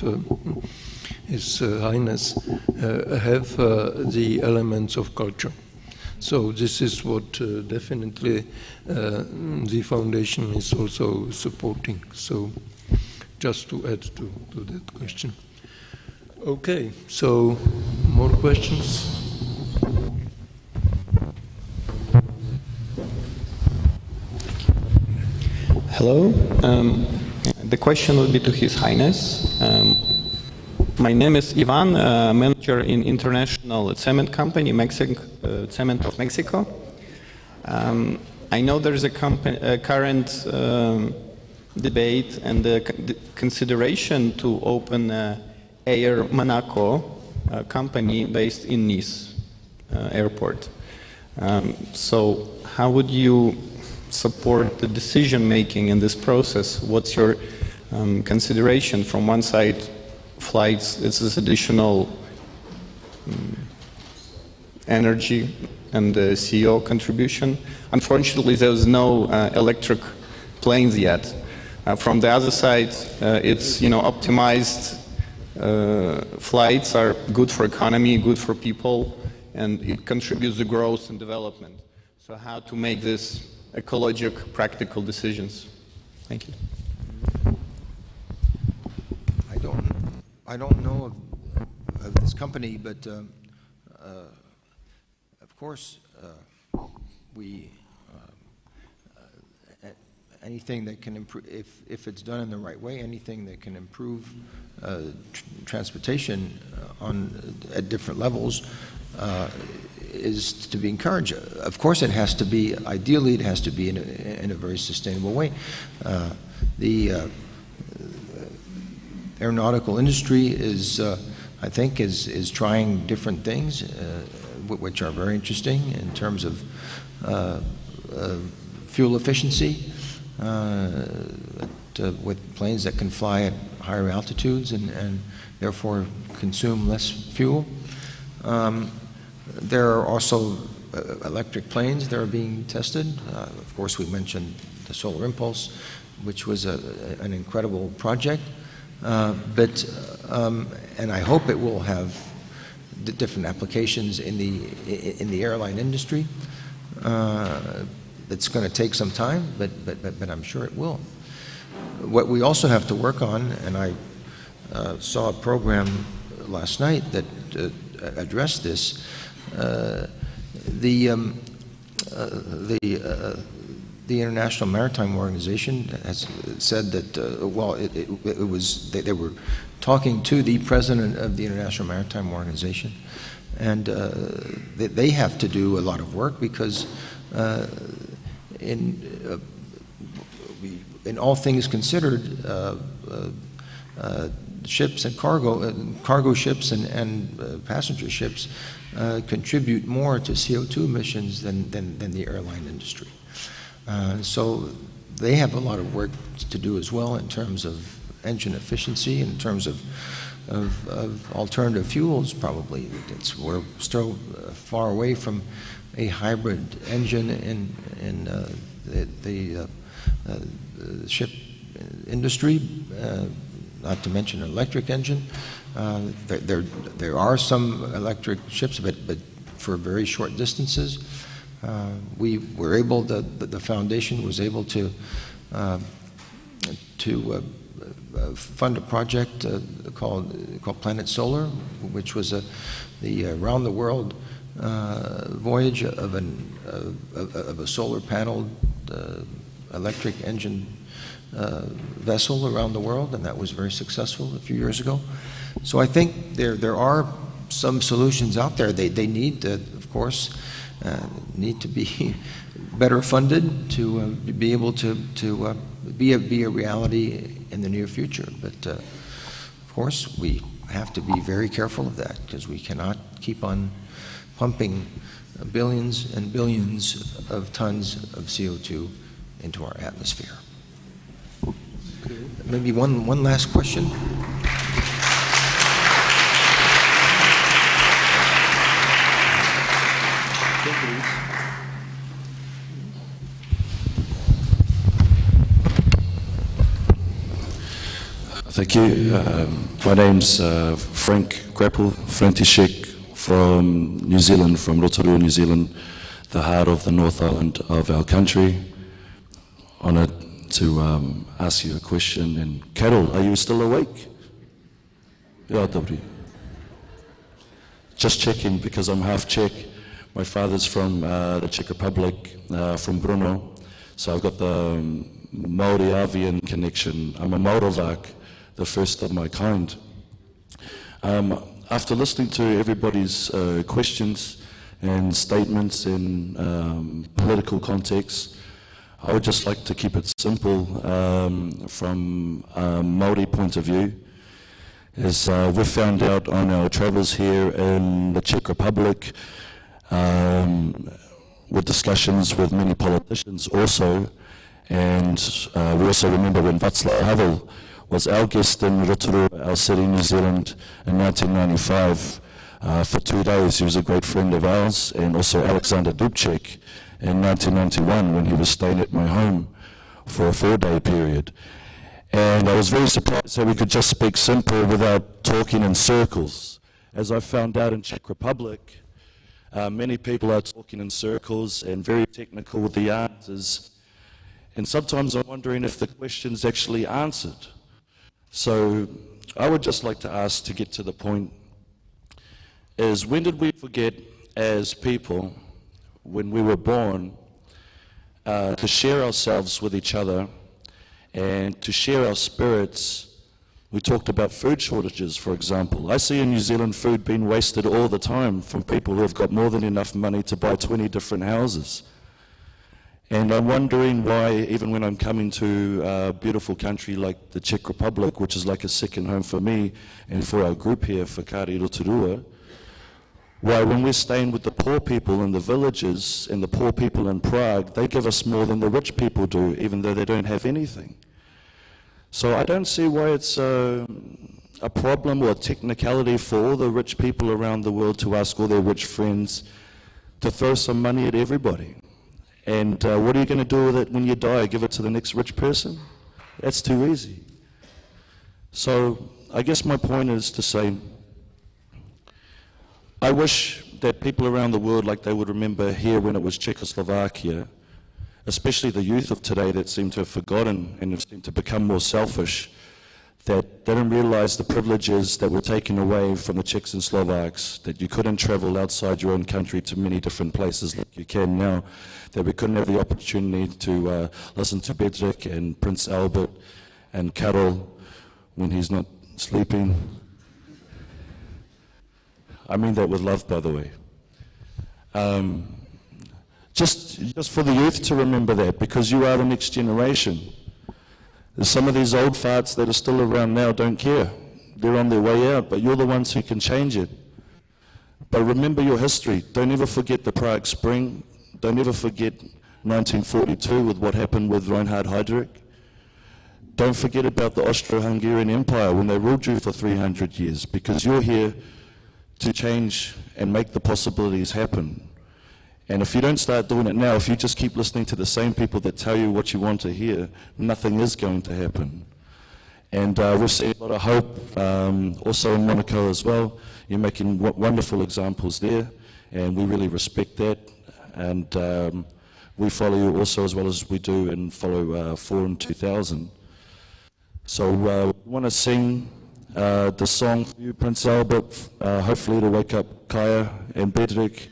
His Highness have the elements of culture. So this is what definitely the foundation is also supporting. So just to add to that question. Okay, so more questions? Hello. The question would be to His Highness. My name is Ivan, manager in international cement company, Cement of Mexico. I know there is a current debate and consideration to open Air Monaco company based in Nice airport. So how would you support the decision making in this process? What's your consideration? From one side, flights, it's this additional energy and the CEO contribution. Unfortunately, there's no electric planes yet. From the other side, it's optimized flights are good for economy, good for people, and it contributes to growth and development. So how to make this ecologic, practical decisions? Thank you. I don't know of this company, but of course we anything that can improve, if it's done in the right way, anything that can improve transportation at different levels is to be encouraged. Of course, it has to be, ideally, it has to be in a very sustainable way. The aeronautical industry is, I think, is trying different things, which are very interesting in terms of fuel efficiency, with planes that can fly at higher altitudes and therefore consume less fuel. There are also electric planes that are being tested. Of course, we mentioned the Solar Impulse, which was an incredible project. And I hope it will have different applications in the airline industry. It's going to take some time, but I'm sure it will. What we also have to work on, and I saw a program last night that addressed this. The International Maritime Organization has said that they were talking to the president of the International Maritime Organization, and they have to do a lot of work because in all things considered, ships and cargo ships and passenger ships contribute more to CO2 emissions than the airline industry. So they have a lot of work to do as well in terms of engine efficiency, in terms of alternative fuels. Probably we're still far away from a hybrid engine in the ship industry. Not to mention an electric engine. There are some electric ships, but for very short distances. We were able, the foundation was able to fund a project called Planet Solar, which was the around the world voyage of a solar paneled electric engine vessel around the world, and that was very successful a few years ago. So I think there are some solutions out there. They need to, of course, need to be better funded to be able to be a reality in the near future. But of course, we have to be very careful of that because we cannot keep on pumping billions and billions of tons of CO2 into our atmosphere. Maybe one last question. Thank you. My name's Frank Grapple, František from New Zealand, from Rotorua, New Zealand, the heart of the North Island of our country. Honoured to ask you a question. And Carol, are you still awake? Yeah, dobry. Just checking because I'm half Czech. My father's from the Czech Republic, from Brno, so I've got the Maori-Avian connection. I'm a Maurovak, the first of my kind. After listening to everybody's questions and statements in political context, I would just like to keep it simple from a Maori point of view. As we've found out on our travels here in the Czech Republic, with discussions with many politicians also, and we also remember when Václav Havel was our guest in Rotorua, our city, New Zealand, in 1995 for 2 days. He was a great friend of ours, and also Alexander Dubček in 1991 when he was staying at my home for a 4-day period. And I was very surprised how we could just speak simple without talking in circles. As I found out in Czech Republic, many people are talking in circles and very technical with the answers. And sometimes I'm wondering if the question's actually answered. So I would just like to ask, to get to the point, is when did we forget as people, when we were born, to share ourselves with each other and to share our spirits? We talked about food shortages, for example. I see in New Zealand food being wasted all the time from people who have got more than enough money to buy 20 different houses. And I'm wondering why, even when I'm coming to a beautiful country like the Czech Republic, which is like a second home for me and for our group here, for Kari Rotorua, why when we're staying with the poor people in the villages and the poor people in Prague, they give us more than the rich people do, even though they don't have anything. So I don't see why it's a problem or a technicality for all the rich people around the world to ask all their rich friends to throw some money at everybody. And what are you going to do with it when you die? Give it to the next rich person? That's too easy. So I guess my point is to say, I wish that people around the world, like they would remember here when it was Czechoslovakia, especially the youth of today that seem to have forgotten and have seemed to become more selfish, that they don't realize the privileges that were taken away from the Czechs and Slovaks, that you couldn't travel outside your own country to many different places like you can now, that we couldn't have the opportunity to listen to Bedřich and Prince Albert and Karol when he's not sleeping. I mean that with love, by the way. Just for the youth to remember that, because you are the next generation. Some of these old farts that are still around now don't care. They're on their way out, but you're the ones who can change it. But remember your history. Don't ever forget the Prague Spring. Don't ever forget 1942 with what happened with Reinhard Heydrich. Don't forget about the Austro-Hungarian Empire when they ruled you for 300 years, because you're here to change and make the possibilities happen. And if you don't start doing it now, if you just keep listening to the same people that tell you what you want to hear, nothing is going to happen. And we've seen a lot of hope, also in Monaco as well. You're making wonderful examples there, and we really respect that. And we follow you also as well as we do and follow Forum 2000. So we want to sing the song for you, Prince Albert, hopefully to wake up Kaya and Bedřich.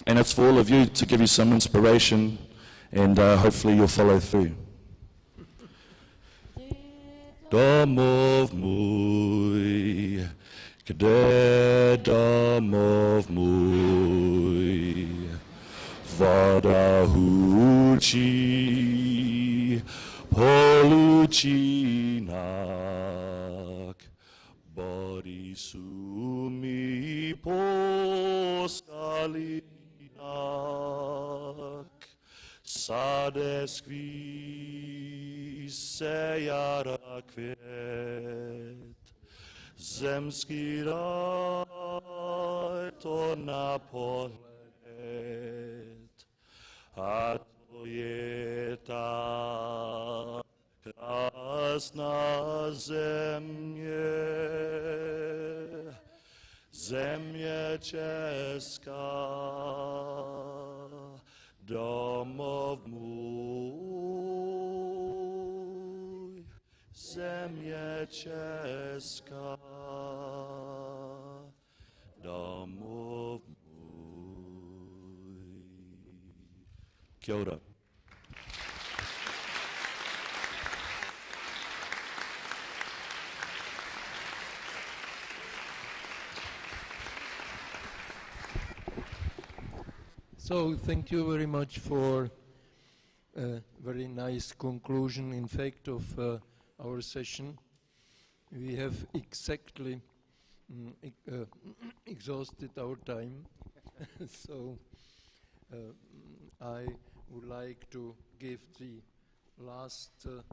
And it's for all of you to give you some inspiration, and hopefully you'll follow through. Domov můj, kde domov můj, voda hučí, polučínak, body sú mi poskalinak, sade skví se jara květ, zemský raj to na pohled, a to je ta krásná země, země česká, domov můj, země česká, domov můj. Kia ora. So thank you very much for a very nice conclusion, in fact, of our session. We have exactly exhausted our time. So I would like to give the last, the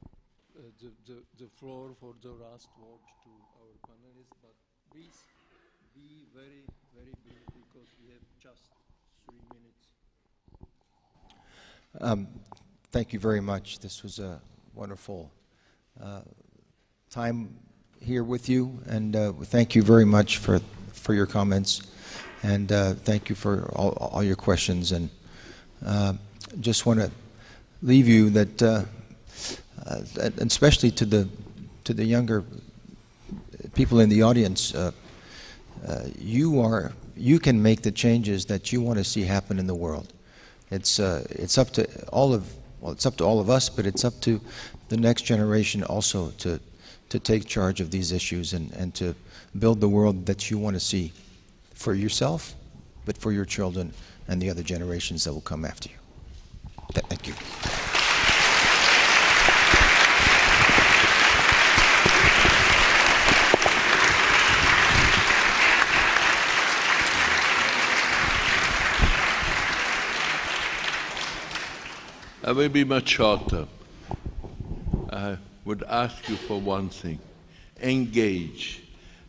floor for the last word to our panelists, but please be very, very brief because we have just 3 minutes. Thank you very much. This was a wonderful time here with you, and thank you very much for your comments, and thank you for all your questions. And just want to leave you that, and especially to the younger people in the audience, you can make the changes that you want to see happen in the world. It's up to all of us, but it's up to the next generation also to take charge of these issues and to build the world that you want to see for yourself, but for your children and the other generations that will come after you. Thank you. I will be much shorter. I would ask you for one thing. Engage.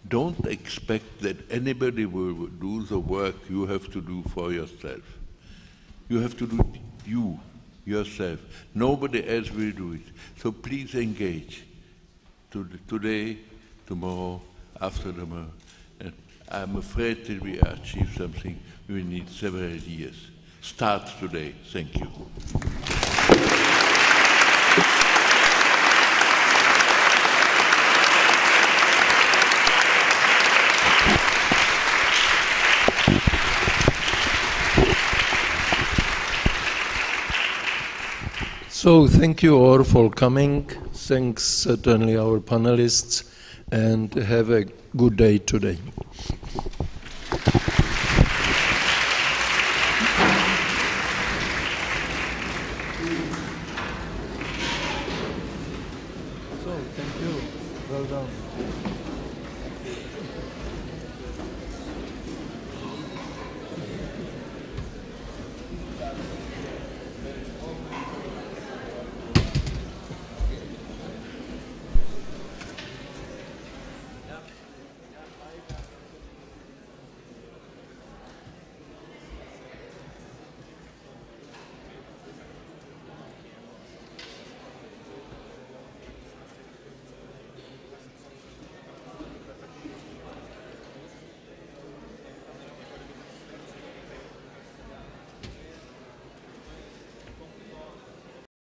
Don't expect that anybody will do the work you have to do for yourself. You have to do it you, yourself. Nobody else will do it. So please engage. Today, tomorrow, after tomorrow. And I'm afraid that we achieve something, we will need several years. Start today. Thank you. So thank you all for coming. Thanks certainly our panelists, and have a good day today.